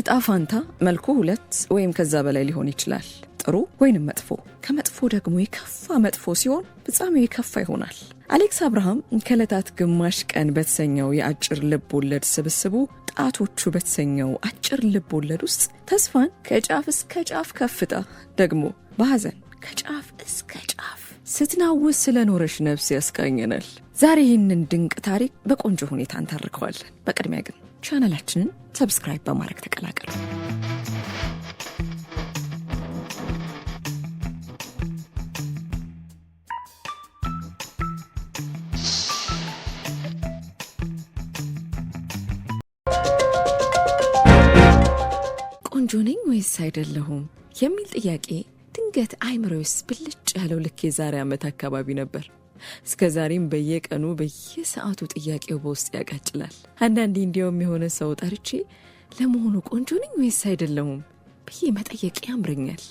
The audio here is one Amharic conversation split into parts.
እጣ ፋንታ መልኩ ሁለት ወይም ከዛ በላይ ሊሆን ይችላል። ጥሩ ወይንም መጥፎ፣ ከመጥፎ ደግሞ የከፋ መጥፎ ሲሆን ፍጻሜው የከፋ ይሆናል። አሌክስ አብርሃም ከዕለታት ግማሽ ቀን በተሰኘው የአጭር ልብ ወለድ ስብስቡ ጣቶቹ በተሰኘው አጭር ልብ ወለድ ውስጥ ተስፋን ከጫፍ እስከ ጫፍ ከፍታ ደግሞ በሐዘን ከጫፍ እስከ ጫፍ ስትናውስ ስለኖረሽ ነፍስ ያስቃኘናል። ዛሬ ይህንን ድንቅ ታሪክ በቆንጆ ሁኔታ እንተርከዋለን። በቅድሚያ ግን ቻናላችንን ሰብስክራይብ በማድረግ ተቀላቀሉ። ቆንጆ ነኝ ወይስ አይደለሁም የሚል ጥያቄ ድንገት አይምሮስ ብልጭ ያለው ልክ የዛሬ ዓመት አካባቢ ነበር። እስከ ዛሬም በየቀኑ በየሰዓቱ ጥያቄው በውስጥ ያቃጭላል። አንዳንዴ እንዲያውም የሆነ ሰው ጠርቼ ለመሆኑ ቆንጆ ነኝ ወይስ አይደለሁም ብዬ መጠየቅ ያምረኛል።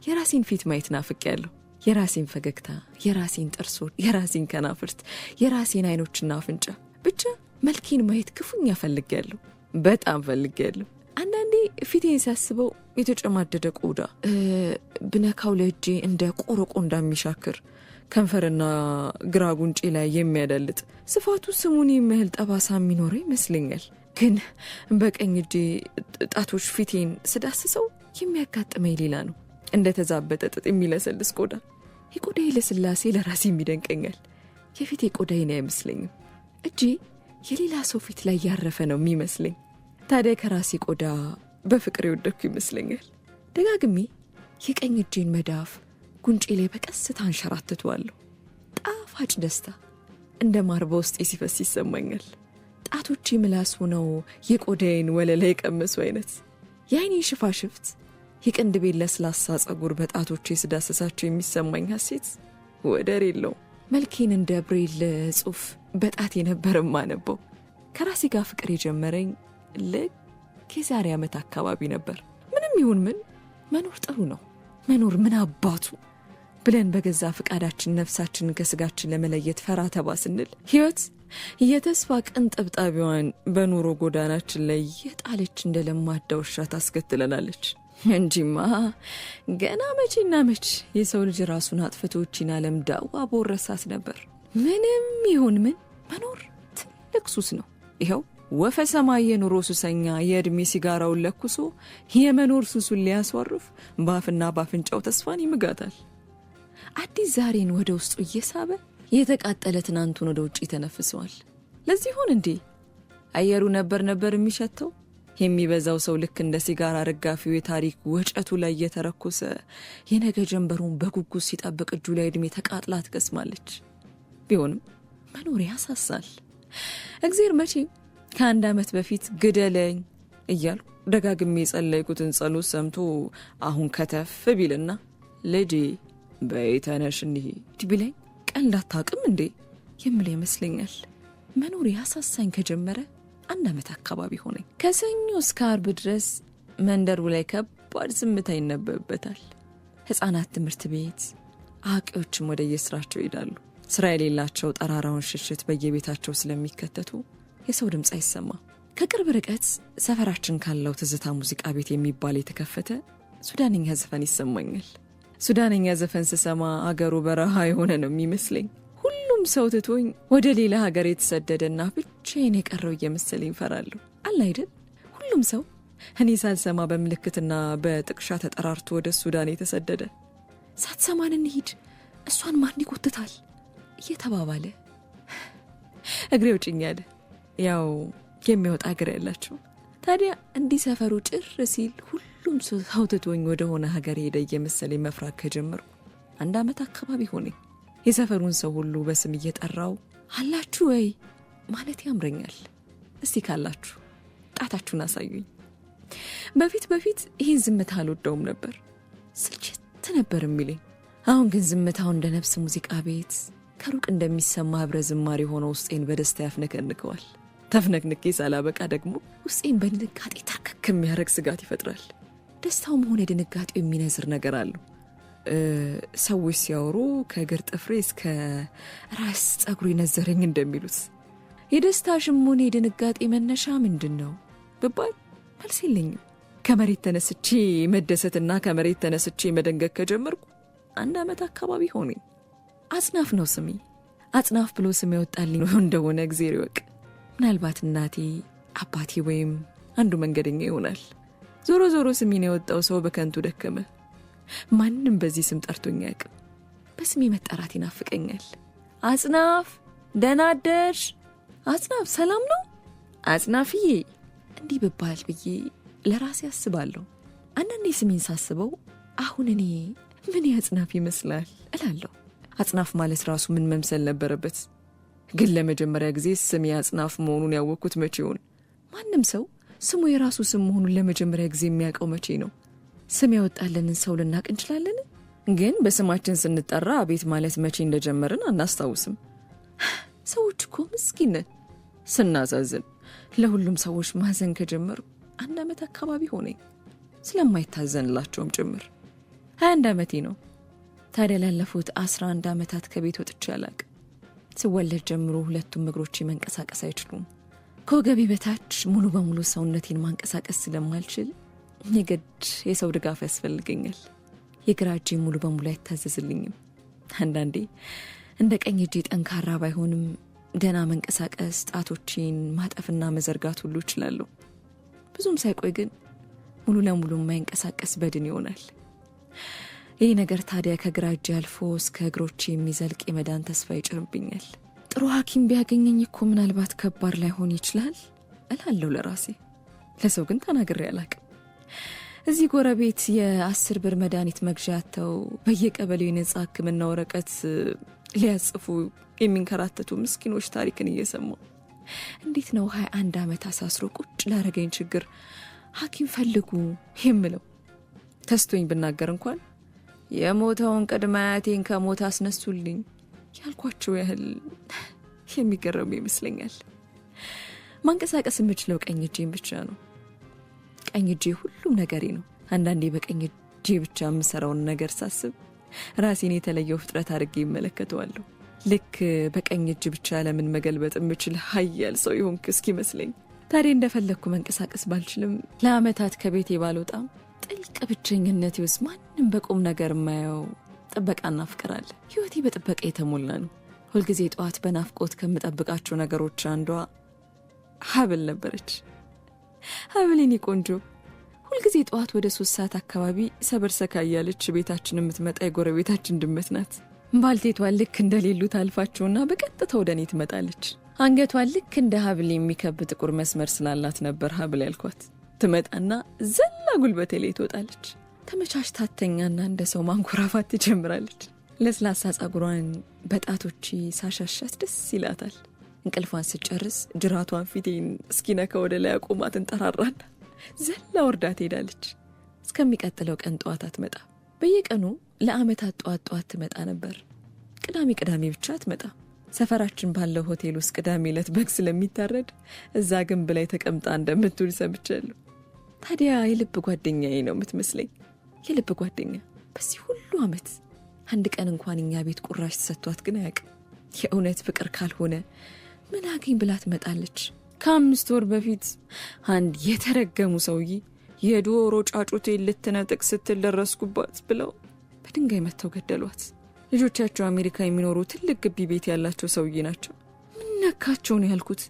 የራሴን ፊት ማየት ናፍቄያለሁ። የራሴን ፈገግታ፣ የራሴን ጥርሶች፣ የራሴን ከናፍርት፣ የራሴን አይኖችና አፍንጫ፣ ብቻ መልኬን ማየት ክፉኛ ፈልጌያለሁ። በጣም ፈልጌያለሁ። አንዳንዴ ፊቴን ሳስበው የተጨማደደ ቆዳ ብነካው ለእጄ እንደ ቆረቆ እንደሚሻክር ከንፈርና ግራ ጉንጬ ላይ የሚያዳልጥ ስፋቱ ስሙን የሚያህል ጠባሳ የሚኖረው ይመስለኛል። ግን በቀኝ እጄ ጣቶች ፊቴን ስዳስሰው የሚያጋጥመኝ ሌላ ነው። እንደ ተዛበጠ ጥጥ የሚለሰልስ ቆዳ። የቆዳዬ ለስላሴ ለራሴ የሚደንቀኛል። የፊቴ ቆዳዬን አይመስለኝም። እጄ የሌላ ሰው ፊት ላይ ያረፈ ነው የሚመስለኝ። ታዲያ ከራሴ ቆዳ በፍቅር የወደኩ ይመስለኛል። ደጋግሜ የቀኝ እጄን መዳፍ ጉንጬ ላይ በቀስታ አንሸራትተዋለሁ። ጣፋጭ ደስታ እንደ ማር በውስጤ ሲፈስ ይሰማኛል። ጣቶቼ ምላስ ሆነው የቆዳዬን ወለላ የቀመሱ አይነት። የአይኔ ሽፋሽፍት፣ የቅንድቤን ለስላሳ ጸጉር በጣቶቼ ስዳሰሳቸው የሚሰማኝ ሐሴት ወደር የለው። መልኬን እንደ ብሬል ጽሑፍ በጣት የነበረ ማነበው። ከራሴ ጋር ፍቅር የጀመረኝ ልክ የዛሬ ዓመት አካባቢ ነበር። ምንም ይሁን ምን መኖር ጥሩ ነው። መኖር ምን አባቱ ብለን በገዛ ፍቃዳችን ነፍሳችንን ከስጋችን ለመለየት ፈራ ተባ ስንል ሕይወት የተስፋ ቅንጥብጣቢዋን በኑሮ ጎዳናችን ላይ የጣለች እንደ ለማዳ ውሻ ታስከትለናለች እንጂማ ገና መቼና መች የሰው ልጅ ራሱን አጥፍቶችን ዓለም ዳዋ በወረሳት ነበር። ምንም ይሁን ምን መኖር ትልቅ ሱስ ነው። ይኸው ወፈ ሰማይ የኑሮ ሱሰኛ የዕድሜ ሲጋራውን ለኩሶ የመኖር ሱሱን ሊያስወርፍ ባፍና ባፍንጫው ተስፋን ይምጋታል። አዲስ ዛሬን ወደ ውስጡ እየሳበ የተቃጠለ ትናንቱን ወደ ውጭ ተነፍሰዋል። ለዚህ ሆን እንዴ አየሩ ነበር የሚሸተው። የሚበዛው ሰው ልክ እንደ ሲጋራ ረጋፊው የታሪክ ወጨቱ ላይ እየተረኮሰ የነገ ጀንበሩን በጉጉት ሲጠብቅ እጁ ላይ ዕድሜ ተቃጥላ ትቀስማለች። ቢሆንም መኖር ያሳሳል። እግዚአብሔር መቼ ከአንድ ዓመት በፊት ግደለኝ እያልኩ ደጋግሜ የጸለይኩትን ጸሎት ሰምቶ አሁን ከተፍ ቢልና ልጄ በይተነሽ እንሂድ ቢለኝ ቀልድ አታውቅም እንዴ የምለው ይመስለኛል። መኖር ያሳሳኝ ከጀመረ አንድ ዓመት አካባቢ ሆነኝ። ከሰኞ እስከ ዓርብ ድረስ መንደሩ ላይ ከባድ ዝምታ ይነበብበታል። ሕፃናት ትምህርት ቤት፣ አዋቂዎችም ወደ የስራቸው ይሄዳሉ። ስራ የሌላቸው ጠራራውን ሽሽት በየቤታቸው ስለሚከተቱ የሰው ድምፅ አይሰማ። ከቅርብ ርቀት ሰፈራችን ካለው ትዝታ ሙዚቃ ቤት የሚባል የተከፈተ ሱዳንኛ ዘፈን ይሰማኛል። ሱዳንኛ ዘፈን ስሰማ አገሩ በረሃ የሆነ ነው የሚመስለኝ። ሁሉም ሰው ትቶኝ ወደ ሌላ ሀገር የተሰደደና ብቻዬን የቀረው እየመሰለኝ ፈራለሁ። አለ አይደል? ሁሉም ሰው እኔ ሳልሰማ በምልክትና በጥቅሻ ተጠራርቶ ወደ ሱዳን የተሰደደ። ሳትሰማን እንሂድ፣ እሷን ማን ይጎትታል እየተባባለ እግሬ ውጭኛል። ያው የሚወጣ እግር ያላቸው። ታዲያ እንዲህ ሰፈሩ ጭር ሲል ሁሉም ሰው ትቶኝ ወደ ሆነ ሀገር ሄደ እየመሰለኝ መፍራት ከጀመርኩ አንድ ዓመት አካባቢ ሆነኝ። የሰፈሩን ሰው ሁሉ በስም እየጠራው አላችሁ ወይ ማለት ያምረኛል። እስቲ ካላችሁ ጣታችሁን አሳዩኝ። በፊት ይህን ዝምታ አልወደውም ነበር፣ ስልችት ነበር የሚለኝ። አሁን ግን ዝምታው እንደ ነፍስ ሙዚቃ ቤት ከሩቅ እንደሚሰማ ህብረ ዝማሬ ሆኖ ውስጤን በደስታ ያፍነከንከዋል። ተፍነክንኬ ሳላበቃ ደግሞ ውስጤን በድንጋጤ ታከክ የሚያረግ ስጋት ይፈጥራል። ደስታውም ሆነ ድንጋጤው የሚነዝር ነገር አለው። ሰዎች ሲያወሩ ከእግር ጥፍሬ እስከ ራስ ጸጉሬ ነዘረኝ እንደሚሉት የደስታሽም ሆነ የድንጋጤ መነሻ ምንድን ነው ብባል መልስ የለኝም። ከመሬት ተነስቼ መደሰትና ከመሬት ተነስቼ መደንገግ ከጀመርኩ 1 ዓመት አካባቢ ሆነኝ። አጽናፍ ነው ስሜ። አጽናፍ ብሎ ስም ያወጣልኝ እንደሆነ እግዚአብሔር ይወቅ። ምናልባት እናቴ፣ አባቴ ወይም አንዱ መንገደኛ ይሆናል። ዞሮ ዞሮ ስሜን ያወጣው ሰው በከንቱ ደከመ። ማንም በዚህ ስም ጠርቶኝ አያውቅም። በስሜ መጠራት ይናፍቀኛል። አጽናፍ፣ ደህና አደርሽ። አጽናፍ ሰላም ነው? አጽናፍዬ እንዲህ ብባል ብዬ ለራሴ አስባለሁ። አንዳንዴ ስሜን ሳስበው አሁን እኔ ምን ያጽናፍ ይመስላል እላለሁ። አጽናፍ ማለት ራሱ ምን መምሰል ነበረበት? ግን ለመጀመሪያ ጊዜ ስሜ አጽናፍ መሆኑን ያወቅኩት መቼ ይሆን? ማንም ሰው ስሙ የራሱ ስም መሆኑን ለመጀመሪያ ጊዜ የሚያውቀው መቼ ነው? ስም ያወጣልንን ሰው ልናቅ እንችላለን፣ ግን በስማችን ስንጠራ አቤት ማለት መቼ እንደጀመርን አናስታውስም። ሰዎች እኮ ምስኪን ነን፣ ስናዛዝን። ለሁሉም ሰዎች ማዘን ከጀመሩ 1 ዓመት አካባቢ ሆነኝ፣ ስለማይታዘንላቸውም ጭምር። 21 ዓመቴ ነው። ታዲያ ላለፉት 11 ዓመታት ከቤት ወጥቼ አላቅም። ስወለድ ጀምሮ ሁለቱም እግሮቼ መንቀሳቀስ አይችሉም። ከወገቤ በታች ሙሉ በሙሉ ሰውነቴን ማንቀሳቀስ ስለማልችል የግድ የሰው ድጋፍ ያስፈልገኛል። የግራ እጄ ሙሉ በሙሉ አይታዘዝልኝም። አንዳንዴ እንደ ቀኝ እጄ ጠንካራ ባይሆንም ደህና መንቀሳቀስ፣ ጣቶቼን ማጠፍና መዘርጋት ሁሉ እችላለሁ። ብዙም ሳይቆይ ግን ሙሉ ለሙሉ የማይንቀሳቀስ በድን ይሆናል። ይህ ነገር ታዲያ ከግራ እጄ አልፎ እስከ እግሮቼ የሚዘልቅ የመዳን ተስፋ ይጭርብኛል። ጥሩ ሐኪም ቢያገኘኝ እኮ ምናልባት ከባድ ላይሆን ይችላል እላለሁ ለራሴ። ለሰው ግን ተናግሬ አላቅም። እዚህ ጎረቤት የ10 ብር መድኃኒት መግዣ አጥተው በየቀበሌው የነጻ ሕክምና ወረቀት ሊያጽፉ የሚንከራተቱ ምስኪኖች ታሪክን እየሰማሁ እንዴት ነው 21 ዓመት አሳስሮ ቁጭ ላረገኝ ችግር ሐኪም ፈልጉ የምለው? ተስቶኝ ብናገር እንኳን የሞተውን ቅድመ አያቴን ከሞት አስነሱልኝ ያልኳቸው ያህል የሚገረሙ ይመስለኛል። ማንቀሳቀስ የምችለው ቀኝ እጄን ብቻ ነው። ቀኝ እጄ ሁሉም ነገሬ ነው። አንዳንዴ በቀኝ እጄ ብቻ የምሰራውን ነገር ሳስብ ራሴን የተለየው ፍጥረት አድርጌ ይመለከተዋለሁ። ልክ በቀኝ እጅ ብቻ ለምን መገልበጥ የምችል ኃያል ሰው ይሆንክ እስኪመስለኝ። ታዲያ እንደፈለግኩ መንቀሳቀስ ባልችልም ለዓመታት ከቤቴ ባልወጣም ጥልቅ ብቸኝነቴ ውስጥ ማንም በቁም ነገር የማየው ጥበቃና ፍቅር አለ። ሕይወቴ በጥበቃ የተሞላ ነው። ሁልጊዜ ጠዋት በናፍቆት ከምጠብቃቸው ነገሮች አንዷ ሀብል ነበረች። ሀብል የኔ ቆንጆ ሁልጊዜ ጠዋት ወደ 3 ሰዓት አካባቢ ሰበርሰካ እያለች ቤታችን የምትመጣ የጎረቤታችን ድመት ናት። ባልቴቷን ልክ እንደሌሉት አልፋቸውና በቀጥታ ወደ እኔ ትመጣለች። አንገቷን ልክ እንደ ሀብል የሚከብ ጥቁር መስመር ስላላት ነበር ሀብል ያልኳት። ትመጣና ዘላ ጉልበቴ ላይ ትወጣለች። ተመቻችታተኛና እንደ ሰው ማንኮራፋት ትጀምራለች። ለስላሳ ጸጉሯን በጣቶቼ ሳሻሻት ደስ ይላታል። እንቅልፏን ስጨርስ ጅራቷን ፊቴን እስኪነካ ወደ ላይ አቆማ ትንጠራራና ዘላ ወርዳ ትሄዳለች። እስከሚቀጥለው ቀን ጠዋት አትመጣ። በየቀኑ ለዓመታት ጠዋት ትመጣ ነበር። ቅዳሜ ብቻ አትመጣ። ሰፈራችን ባለው ሆቴል ውስጥ ቅዳሜ ዕለት በግ ስለሚታረድ እዛ ግንብ ላይ ተቀምጣ እንደምትውል ሰምቻለሁ። ታዲያ የልብ ጓደኛዬ ነው የምትመስለኝ። የልብ ጓደኛ በዚህ ሁሉ ዓመት አንድ ቀን እንኳን እኛ ቤት ቁራሽ ተሰጥቷት ግን አያውቅም። የእውነት ፍቅር ካልሆነ ምን አገኝ ብላ ትመጣለች። ከ5 ወር በፊት አንድ የተረገሙ ሰውዬ የዶሮ ጫጩቴ ልትነጥቅ ስትል ደረስኩባት ብለው በድንጋይ መተው ገደሏት። ልጆቻቸው አሜሪካ የሚኖሩ ትልቅ ግቢ ቤት ያላቸው ሰውዬ ናቸው። ምን ነካቸው ነው ያልኩት።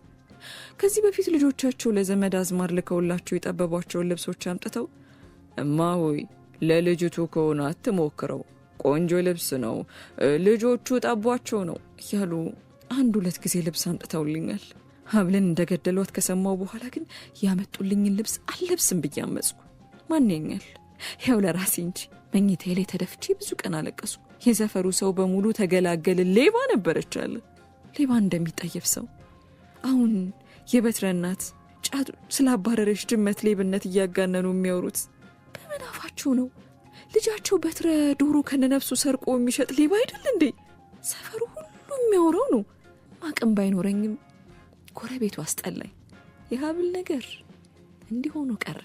ከዚህ በፊት ልጆቻቸው ለዘመድ አዝማር ልከውላቸው የጠበቧቸውን ልብሶች አምጥተው እማ ሆይ ለልጅቱ ከሆነ አትሞክረው፣ ቆንጆ ልብስ ነው፣ ልጆቹ ጠቧቸው ነው እያሉ 1-2 ጊዜ ልብስ አምጥተውልኛል። ሀብልን እንደገደሏት ከሰማው በኋላ ግን ያመጡልኝን ልብስ አልለብስም ብዬ አመጽኩ። ማንኛል ያው ለራሴ እንጂ መኝታዬ ላይ ተደፍቼ ብዙ ቀን አለቀሱ። የሰፈሩ ሰው በሙሉ ተገላገል። ሌባ ነበረች አለ። ሌባ እንደሚጠየፍ ሰው። አሁን የበትረ እናት ጫቱ ስላባረረች ድመት ሌብነት እያጋነኑ የሚያወሩት በምን አፋቸው ነው? ልጃቸው በትረ ዶሮ ከነነፍሱ ሰርቆ የሚሸጥ ሌባ አይደል እንዴ? ሰፈሩ ሁሉ የሚያወራው ነው። አቅም ባይኖረኝም ጎረቤቱ አስጠላኝ። የሀብል ነገር እንዲሆኑ ቀረ።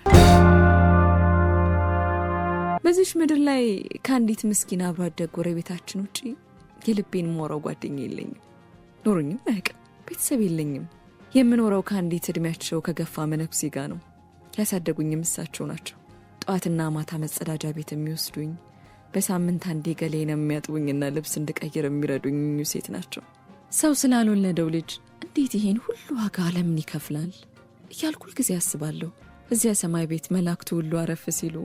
በዚች ምድር ላይ ከአንዲት ምስኪን አብሮ አደግ ጎረቤታችን ውጪ የልቤን ሞራው ጓደኛ የለኝም። ኖሮኝም አያውቅም። ቤተሰብ የለኝም። የምኖረው ከአንዲት እድሜያቸው ከገፋ መነኩሴ ጋር ነው። ያሳደጉኝም እሳቸው ናቸው። ጠዋትና ማታ መጸዳጃ ቤት የሚወስዱኝ፣ በሳምንት አንዴ ገላዬን የሚያጥቡኝና ልብስ እንድቀይር የሚረዱኝ ሴት ናቸው። ሰው ስላልወለደው ልጅ እንዴት ይሄን ሁሉ ዋጋ ለምን ይከፍላል እያልኩ ሁልጊዜ አስባለሁ። እዚያ ሰማይ ቤት መላእክቱ ሁሉ አረፍ ሲሉ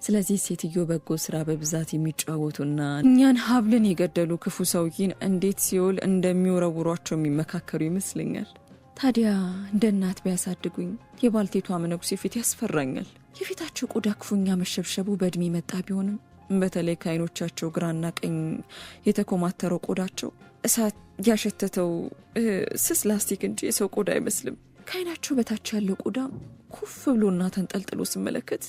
ስለዚህ ሴትዮ በጎ ስራ በብዛት የሚጫወቱና እኛን ሀብልን የገደሉ ክፉ ሰውዬን እንዴት ሲኦል እንደሚወረውሯቸው የሚመካከሩ ይመስለኛል። ታዲያ እንደ እናት ቢያሳድጉኝ የባልቴቷ መነኩሴ ፊት ያስፈራኛል። የፊታቸው ቆዳ ክፉኛ መሸብሸቡ በእድሜ መጣ ቢሆንም በተለይ ከዓይኖቻቸው ግራና ቀኝ የተኮማተረው ቆዳቸው እሳት ያሸተተው ስስ ላስቲክ እንጂ የሰው ቆዳ አይመስልም። ከዓይናቸው በታች ያለው ቆዳ ኩፍ ብሎና ተንጠልጥሎ ስመለከት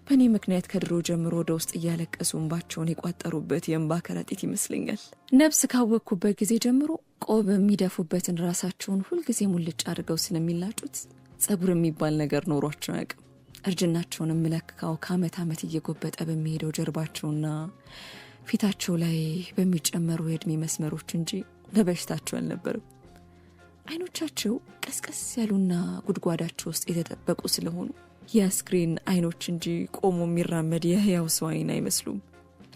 በእኔ ምክንያት ከድሮ ጀምሮ ወደ ውስጥ እያለቀሱ እንባቸውን የቋጠሩበት የእንባ ከረጢት ይመስለኛል። ነፍስ ካወቅኩበት ጊዜ ጀምሮ ቆብ የሚደፉበትን ራሳቸውን ሁልጊዜ ሙልጭ አድርገው ስለሚላጩት ጸጉር የሚባል ነገር ኖሯቸው አያውቅም። እርጅናቸውን የምለካው ከዓመት ዓመት እየጎበጠ በሚሄደው ጀርባቸውና ፊታቸው ላይ በሚጨመሩ የዕድሜ መስመሮች እንጂ በበሽታቸው አልነበርም። አይኖቻቸው ቀስቀስ ያሉና ጉድጓዳቸው ውስጥ የተጠበቁ ስለሆኑ የስክሪን አይኖች እንጂ ቆሞ የሚራመድ የህያው ሰው አይን አይመስሉም።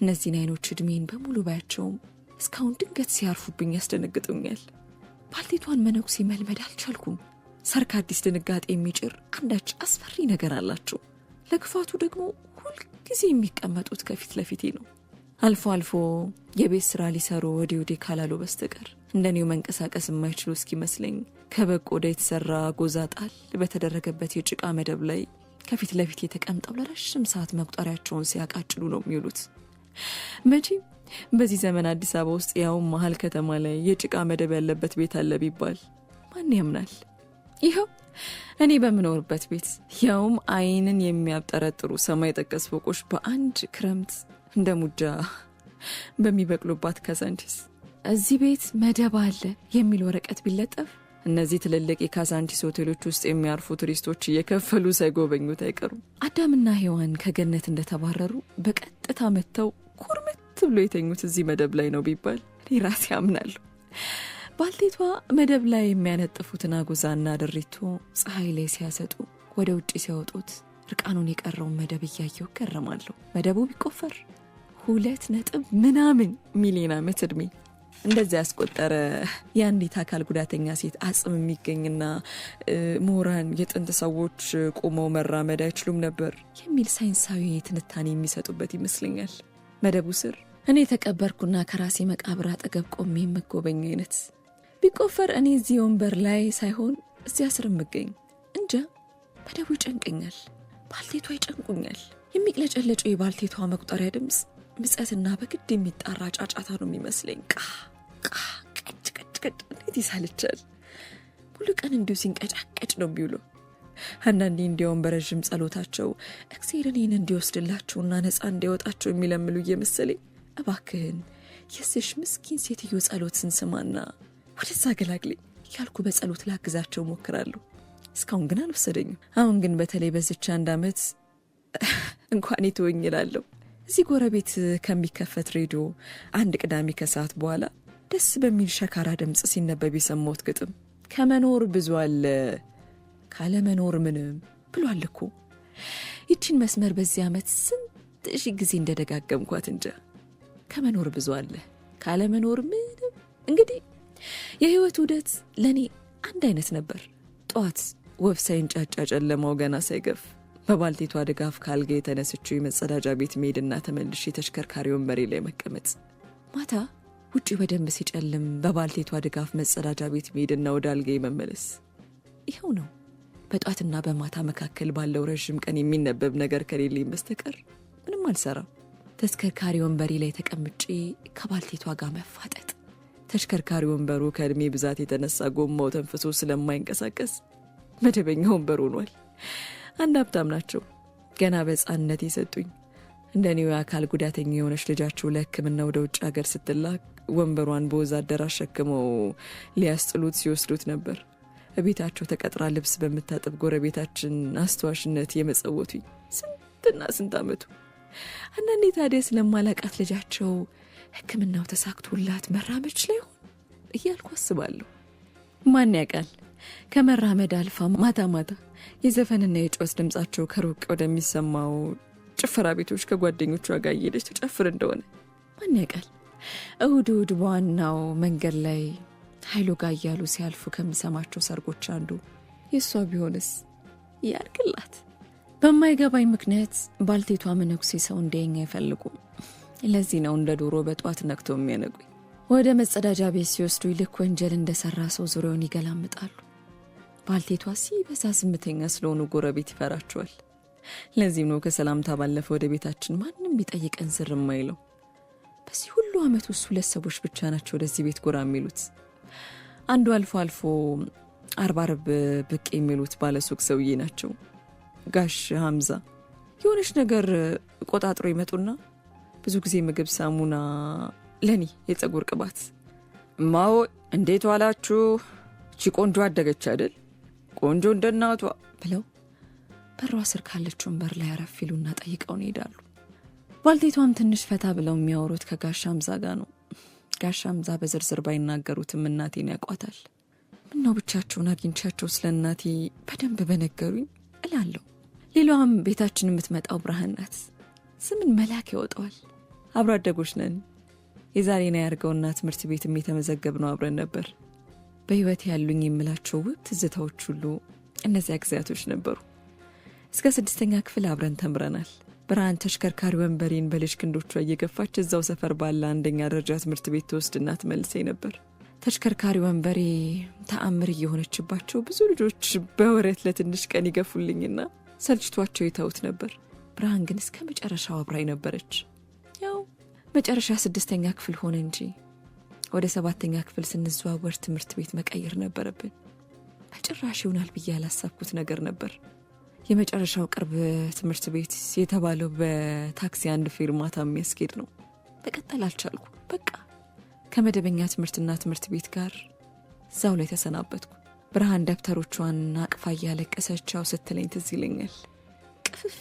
እነዚህን አይኖች ዕድሜን በሙሉ ባያቸውም እስካሁን ድንገት ሲያርፉብኝ ያስደነግጡኛል። ባልቴቷን መነኩሴ መልመድ አልቻልኩም። ሰርክ አዲስ ድንጋጤ የሚጭር አንዳች አስፈሪ ነገር አላቸው። ለክፋቱ ደግሞ ሁልጊዜ የሚቀመጡት ከፊት ለፊቴ ነው። አልፎ አልፎ የቤት ስራ ሊሰሩ ወዲህ ወዲህ ካላሉ በስተቀር እንደኔው መንቀሳቀስ የማይችሉ እስኪመስለኝ ከበግ ቆዳ የተሰራ ጎዛ ጣል በተደረገበት የጭቃ መደብ ላይ ከፊት ለፊት የተቀምጠው ለረጅም ሰዓት መቁጠሪያቸውን ሲያቃጭሉ ነው የሚውሉት። መቼም በዚህ ዘመን አዲስ አበባ ውስጥ ያውም መሀል ከተማ ላይ የጭቃ መደብ ያለበት ቤት አለ ቢባል ማን ያምናል? ይኸው እኔ በምኖርበት ቤት ያውም አይንን የሚያብጠረጥሩ ሰማይ ጠቀስ ፎቆች በአንድ ክረምት እንደ ሙጃ በሚበቅሉባት ካዛንቺስ እዚህ ቤት መደብ አለ የሚል ወረቀት ቢለጠፍ እነዚህ ትልልቅ የካዛንቺስ ሆቴሎች ውስጥ የሚያርፉ ቱሪስቶች እየከፈሉ ሳይጎበኙት አይቀሩም። አዳምና ሔዋን ከገነት እንደተባረሩ በቀጥታ መጥተው ኩርምት ብሎ የተኙት እዚህ መደብ ላይ ነው ቢባል እኔ ራሴ አምናለሁ። ባልቴቷ መደብ ላይ የሚያነጥፉትን አጉዛና ድሪቶ ፀሐይ ላይ ሲያሰጡ ወደ ውጪ ሲያወጡት ርቃኑን የቀረውን መደብ እያየው ገረማለሁ። መደቡ ቢቆፈር 2 ሚሊዮን ዓመት ዕድሜ እንደዚህ ያስቆጠረ የአንዲት አካል ጉዳተኛ ሴት አጽም የሚገኝና ምሁራን የጥንት ሰዎች ቆመው መራመድ አይችሉም ነበር የሚል ሳይንሳዊ ትንታኔ የሚሰጡበት ይመስለኛል። መደቡ ስር እኔ ተቀበርኩና ከራሴ መቃብር አጠገብ ቆሜ የምጎበኝ አይነት ቢቆፈር እኔ እዚህ ወንበር ላይ ሳይሆን እዚያ ስር የምገኝ እንጃ። መደቡ ይጨንቀኛል፣ ባልቴቷ ይጨንቁኛል። የሚቅለጨለጨው የባልቴቷ መቁጠሪያ ድምፅ ምጸትና በግድ የሚጣራ ጫጫታ ነው የሚመስለኝ። ቃ ቀጭ እንዴት ይሳልቻል። ሙሉ ቀን እንዲሁ ሲንቀጫቀጭ ነው የሚውለው። አንዳንዴ እንዲያውም በረዥም ጸሎታቸው እግዚአብሔር እኔን እንዲወስድላቸውና ነፃ እንዲያወጣቸው የሚለምሉ እየመሰለኝ እባክህን የስሽ ምስኪን ሴትዮ ጸሎት ስንስማና ወደዛ ገላግለኝ ያልኩ በጸሎት ላግዛቸው ሞክራለሁ። እስካሁን ግን አልወሰደኝም። አሁን ግን በተለይ በዚች 1 ዓመት እንኳን ይተወኝ እላለሁ። እዚህ ጎረቤት ከሚከፈት ሬዲዮ አንድ ቅዳሜ ከሰዓት በኋላ ደስ በሚል ሸካራ ድምፅ ሲነበብ የሰማሁት ግጥም ከመኖር ብዙ አለ ካለመኖር ምንም ብሏል እኮ። ይቺን መስመር በዚህ ዓመት ስንት ሺህ ጊዜ እንደደጋገምኳት እንጃ። ከመኖር ብዙ አለ ካለመኖር ምንም። እንግዲህ የህይወት ውደት ለኔ አንድ አይነት ነበር። ጠዋት ወፍ ሳይንጫጫ ጨለማው ገና ሳይገፍ በባልቴቷ ድጋፍ ካልጋ የተነስችው የመጸዳጃ ቤት መሄድና ተመልሼ ተሽከርካሪ ወንበሬ ላይ መቀመጥ፣ ማታ ውጪ በደንብ ሲጨልም በባልቴቷ ድጋፍ መጸዳጃ ቤት መሄድና ወደ አልጋዬ መመለስ። ይኸው ነው። በጧትና በማታ መካከል ባለው ረዥም ቀን የሚነበብ ነገር ከሌለኝ በስተቀር ምንም አልሰራም። ተሽከርካሪ ወንበሬ ላይ ተቀምጬ ከባልቴቷ ጋር መፋጠጥ። ተሽከርካሪ ወንበሩ ከእድሜ ብዛት የተነሳ ጎማው ተንፍሶ ስለማይንቀሳቀስ መደበኛ ወንበር ሆኗል። አንድ ሀብታም ናቸው። ገና በሕፃንነት የሰጡኝ። እንደኔው የአካል ጉዳተኛ የሆነች ልጃቸው ለሕክምና ወደ ውጭ ሀገር ስትላክ ወንበሯን በወዛደር አሸክመው ሊያስጥሉት ሲወስዱት ነበር። ቤታቸው ተቀጥራ ልብስ በምታጥብ ጎረቤታችን አስተዋሽነት የመጸወቱኝ ስንትና ስንት ዓመቱ። አንዳንዴ ታዲያ ስለማላቃት ልጃቸው ሕክምናው ተሳክቶላት መራመች ላይ ሆን እያልኩ አስባለሁ። ማን ያውቃል? ከመራመድ አልፋ ማታ የዘፈንና የጮስ ድምጻቸው ከሩቅ ወደሚሰማው ጭፈራ ቤቶች ከጓደኞቿ ጋር እየሄደች ትጨፍር እንደሆነ ማን ያውቃል? እሁድ በዋናው መንገድ ላይ ኃይሉ ጋር እያሉ ሲያልፉ ከሚሰማቸው ሰርጎች አንዱ የእሷ ቢሆንስ ያርግላት። በማይገባኝ ምክንያት ባልቴቷ መነኩሴ ሰው እንዲያየኝ አይፈልጉም። ለዚህ ነው እንደ ዶሮ በጧት ነክቶ የሚያነቁኝ። ወደ መጸዳጃ ቤት ሲወስዱ ልክ ወንጀል እንደሰራ ሰው ዙሪያውን ይገላምጣሉ። ባልቴቷ ሲበዛ ዝምተኛ ስለሆኑ ጎረቤት ይፈራቸዋል። ለዚህም ነው ከሰላምታ ባለፈ ወደ ቤታችን ማንም ቢጠይቀን ዝር የማይለው። በዚህ ሁሉ ዓመት ውስጥ 2 ሰዎች ብቻ ናቸው ወደዚህ ቤት ጎራ የሚሉት። አንዱ አልፎ አርብ ብቅ የሚሉት ባለሱቅ ሰውዬ ናቸው። ጋሽ ሐምዛ የሆነች ነገር ቆጣጥሮ ይመጡና ብዙ ጊዜ ምግብ፣ ሳሙና፣ ለኔ የፀጉር ቅባት ማው እንዴት ዋላችሁ? እቺ ቆንጆ አደገች አይደል? ቆንጆ እንደናቷ ብለው በሯ ስር ካለች ወንበር ላይ አረፍ ይሉና ጠይቀውን ይሄዳሉ። ባልቴቷም ትንሽ ፈታ ብለው የሚያወሩት ከጋሽ ሐምዛ ጋር ነው። ጋሽ ሐምዛ በዝርዝር ባይናገሩትም እናቴን ያውቋታል። ምነው ብቻቸውን አግኝቻቸው ስለ እናቴ በደንብ በነገሩኝ እላለሁ። ሌላዋም ቤታችን የምትመጣው ብርሃን ናት። ስምን መላክ ያወጣዋል። አብሮ አደጎች ነን። የዛሬና ያርገውና ትምህርት ቤትም የተመዘገብነው አብረን ነበር። በህይወት ያሉኝ የምላቸው ውብ ትዝታዎች ሁሉ እነዚያ ጊዜያቶች ነበሩ። እስከ 6ኛ ክፍል አብረን ተምረናል። ብርሃን ተሽከርካሪ ወንበሬን በልጅ ክንዶቿ እየገፋች እዛው ሰፈር ባለ አንደኛ ደረጃ ትምህርት ቤት ተወስድና ትመልሰኝ ነበር። ተሽከርካሪ ወንበሬ ተአምር እየሆነችባቸው ብዙ ልጆች በወረት ለትንሽ ቀን ይገፉልኝና ሰልችቷቸው ይተውት ነበር። ብርሃን ግን እስከ መጨረሻው አብራኝ ነበረች። ያው መጨረሻ 6ኛ ክፍል ሆነ እንጂ ወደ 7ኛ ክፍል ስንዘዋወር ትምህርት ቤት መቀየር ነበረብን። በጭራሽ ይሆናል ብዬ ያላሰብኩት ነገር ነበር። የመጨረሻው ቅርብ ትምህርት ቤት የተባለው በታክሲ 1 ፌርማታ የሚያስኬድ ነው። መቀጠል አልቻልኩ። በቃ ከመደበኛ ትምህርትና ትምህርት ቤት ጋር እዛው ላይ ተሰናበትኩ። ብርሃን ደብተሮቿን አቅፋ እያለቀሰቻው ስትለኝ ትዝ ይለኛል። ቅፍፍ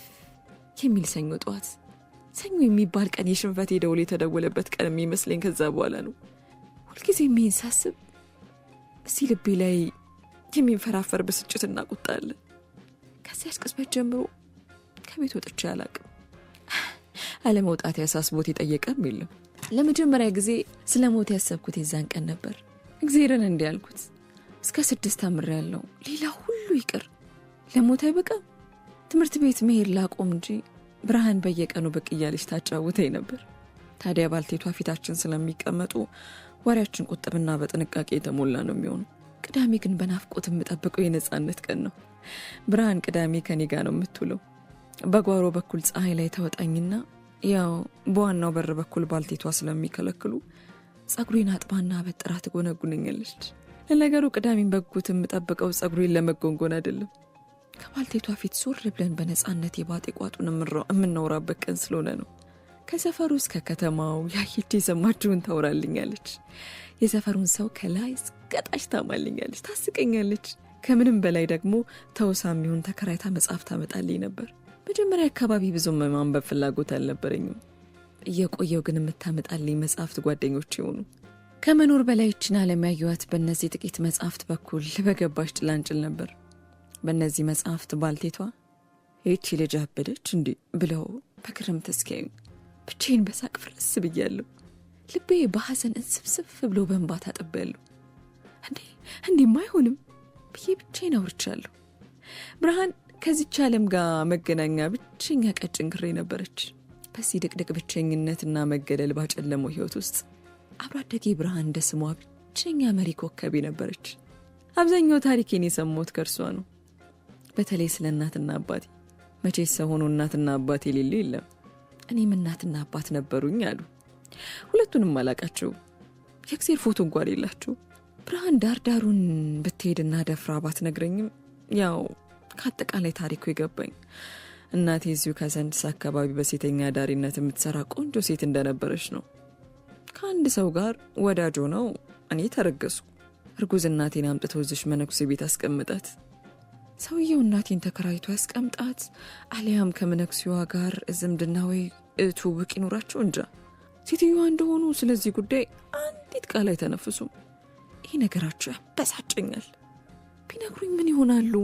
የሚል ሰኞ ጠዋት። ሰኞ የሚባል ቀን የሽንፈት ደውል የተደወለበት ቀን የሚመስለኝ ከዛ በኋላ ነው። ሁልጊዜ ይህን ሳስብ እዚህ ልቤ ላይ የሚንፈራፈር ብስጭትና ቁጣ አለ። ከዚያች ቅጽበት ጀምሮ ከቤት ወጥቼ አላቅም። አለመውጣት ያሳስቦት የጠየቀም የለም። ለመጀመሪያ ጊዜ ስለ ሞት ያሰብኩት የዛን ቀን ነበር። እግዚአብሔርን እንዲህ ያልኩት፣ እስከ 6 ተምሬያለሁ፣ ሌላ ሁሉ ይቅር፣ ለሞት አይበቃም። ትምህርት ቤት መሄድ ላቆም እንጂ ብርሃን በየቀኑ ብቅ እያለች ታጫውተኝ ነበር። ታዲያ ባልቴቷ ፊታችን ስለሚቀመጡ ወሬያችን ቁጥብና በጥንቃቄ የተሞላ ነው የሚሆነው። ቅዳሜ ግን በናፍቆት የምጠብቀው የነጻነት ቀን ነው። ብርሃን ቅዳሜ ከኔ ጋር ነው የምትውለው። በጓሮ በኩል ፀሐይ ላይ ታወጣኝና ያው በዋናው በር በኩል ባልቴቷ ስለሚከለክሉ ጸጉሬን አጥባና በጥራ ትጎነጉነኛለች። ለነገሩ ቅዳሜን በጉት የምጠብቀው ጸጉሬን ለመጎንጎን አይደለም፣ ከባልቴቷ ፊት ዞር ብለን በነጻነት የባጤ ቋጡን የምናወራበት ቀን ስለሆነ ነው። ከሰፈሩ እስከ ከተማው ያይት የሰማችውን ታወራልኛለች። የሰፈሩን ሰው ከላይ እስከታች ታማልኛለች፣ ታስቀኛለች። ከምንም በላይ ደግሞ ተውሳም ይሁን ተከራይታ መጽሐፍ ታመጣልኝ ነበር። መጀመሪያ አካባቢ ብዙም ማንበብ ፍላጎት አልነበረኝም። እየቆየው ግን የምታመጣልኝ መጽሐፍት ጓደኞች ይሆኑ። ከመኖር በላይ እችን ዓለም ያየኋት በእነዚህ ጥቂት መጽሐፍት በኩል በገባሽ ጭላንጭል ነበር። በእነዚህ መጽሐፍት ባልቴቷ ይህቺ ልጅ አበደች እንዴ ብለው በግርምት እስኪያዩኝ ብቻዬን በሳቅ ፍርስ ብያለሁ። ልቤ በሐዘን እንስፍስፍ ብሎ በእንባ ታጥቤያለሁ። እንዴማ አይሆንም ብዬ ብቻዬን አውርቻለሁ። ብርሃን ከዚች ዓለም ጋር መገናኛ ብቸኛ ቀጭን ግሬ ነበረች። በዚህ ድቅድቅ ብቸኝነትና መገለል ባጨለመው ሕይወት ውስጥ አብሮ አደጌ ብርሃን እንደ ስሟ ብቸኛ መሪ ኮከቤ ነበረች። አብዛኛው ታሪኬን የሰማሁት ከእርሷ ነው። በተለይ ስለ እናትና አባቴ። መቼስ ሰው ሆኖ እናትና አባቴ የሌለው የለም። እኔም እናትና አባት ነበሩኝ አሉ። ሁለቱንም አላቃቸው። የእግዚአብሔር ፎቶ እንኳን የላቸው። ብርሃን ዳርዳሩን ብትሄድና ደፍራ ባትነግረኝም ያው ከአጠቃላይ ታሪኩ የገባኝ እናቴ እዚሁ ከዘንድስ አካባቢ በሴተኛ ዳሪነት የምትሰራ ቆንጆ ሴት እንደነበረች ነው። ከአንድ ሰው ጋር ወዳጅ ሆነው እኔ ተረገዝኩ። እርጉዝ እናቴን አምጥተው እዚሽ መነኩሴ ቤት አስቀምጣት። ሰውየው እናቴን ተከራይቶ ያስቀምጣት አሊያም ከመነኩሴዋ ጋር ዝምድና ወይ ትውውቅ ይኖራቸው እንጃ። ሴትዮዋ እንደሆኑ ስለዚህ ጉዳይ አንዲት ቃል አይተነፍሱም። ይህ ነገራቸው ያበሳጨኛል። ቢነግሩኝ ምን ይሆናሉ?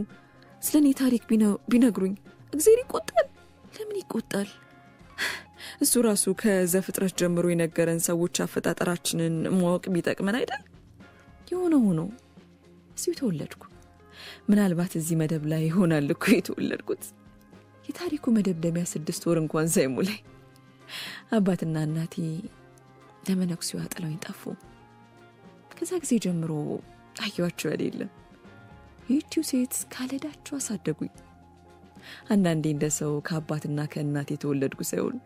ስለኔ ታሪክ ቢነግሩኝ እግዚአብሔር ይቆጣል? ለምን ይቆጣል? እሱ ራሱ ከዘፍጥረት ጀምሮ የነገረን ሰዎች አፈጣጠራችንን ማወቅ ቢጠቅመን አይደል? የሆነ ሆኖ እዚሁ ተወለድኩ። ምናልባት እዚህ መደብ ላይ ይሆናል እኮ የተወለድኩት። የታሪኩ መደምደሚያ 6 ወር እንኳን ሳይሞላኝ አባትና እናቴ ለመነኩሴዋ ጥለውኝ ጠፉ። ከዛ ጊዜ ጀምሮ አየኋቸው አይደለም። ይህቺው ሴት ካለዳቸው አሳደጉኝ። አንዳንዴ እንደ ሰው ከአባትና ከእናቴ የተወለድኩ ሳይሆን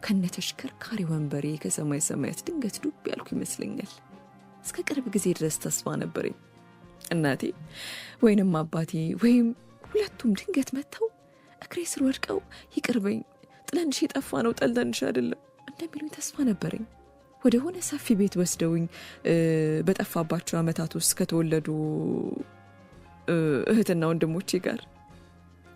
ከነተሽከርካሪ ወንበሬ ከሰማይ ሰማያት ድንገት ዱብ ያልኩ ይመስለኛል። እስከ ቅርብ ጊዜ ድረስ ተስፋ ነበረኝ እናቴ ወይንም አባቴ ወይም ሁለቱም ድንገት መጥተው እግሬ ስር ወድቀው ይቅርበኝ፣ ጥለንሽ የጠፋ ነው ጠልተንሽ አይደለም እንደሚሉኝ ተስፋ ነበረኝ። ወደ ሆነ ሰፊ ቤት ወስደውኝ በጠፋባቸው ዓመታት ውስጥ ከተወለዱ እህትና ወንድሞቼ ጋር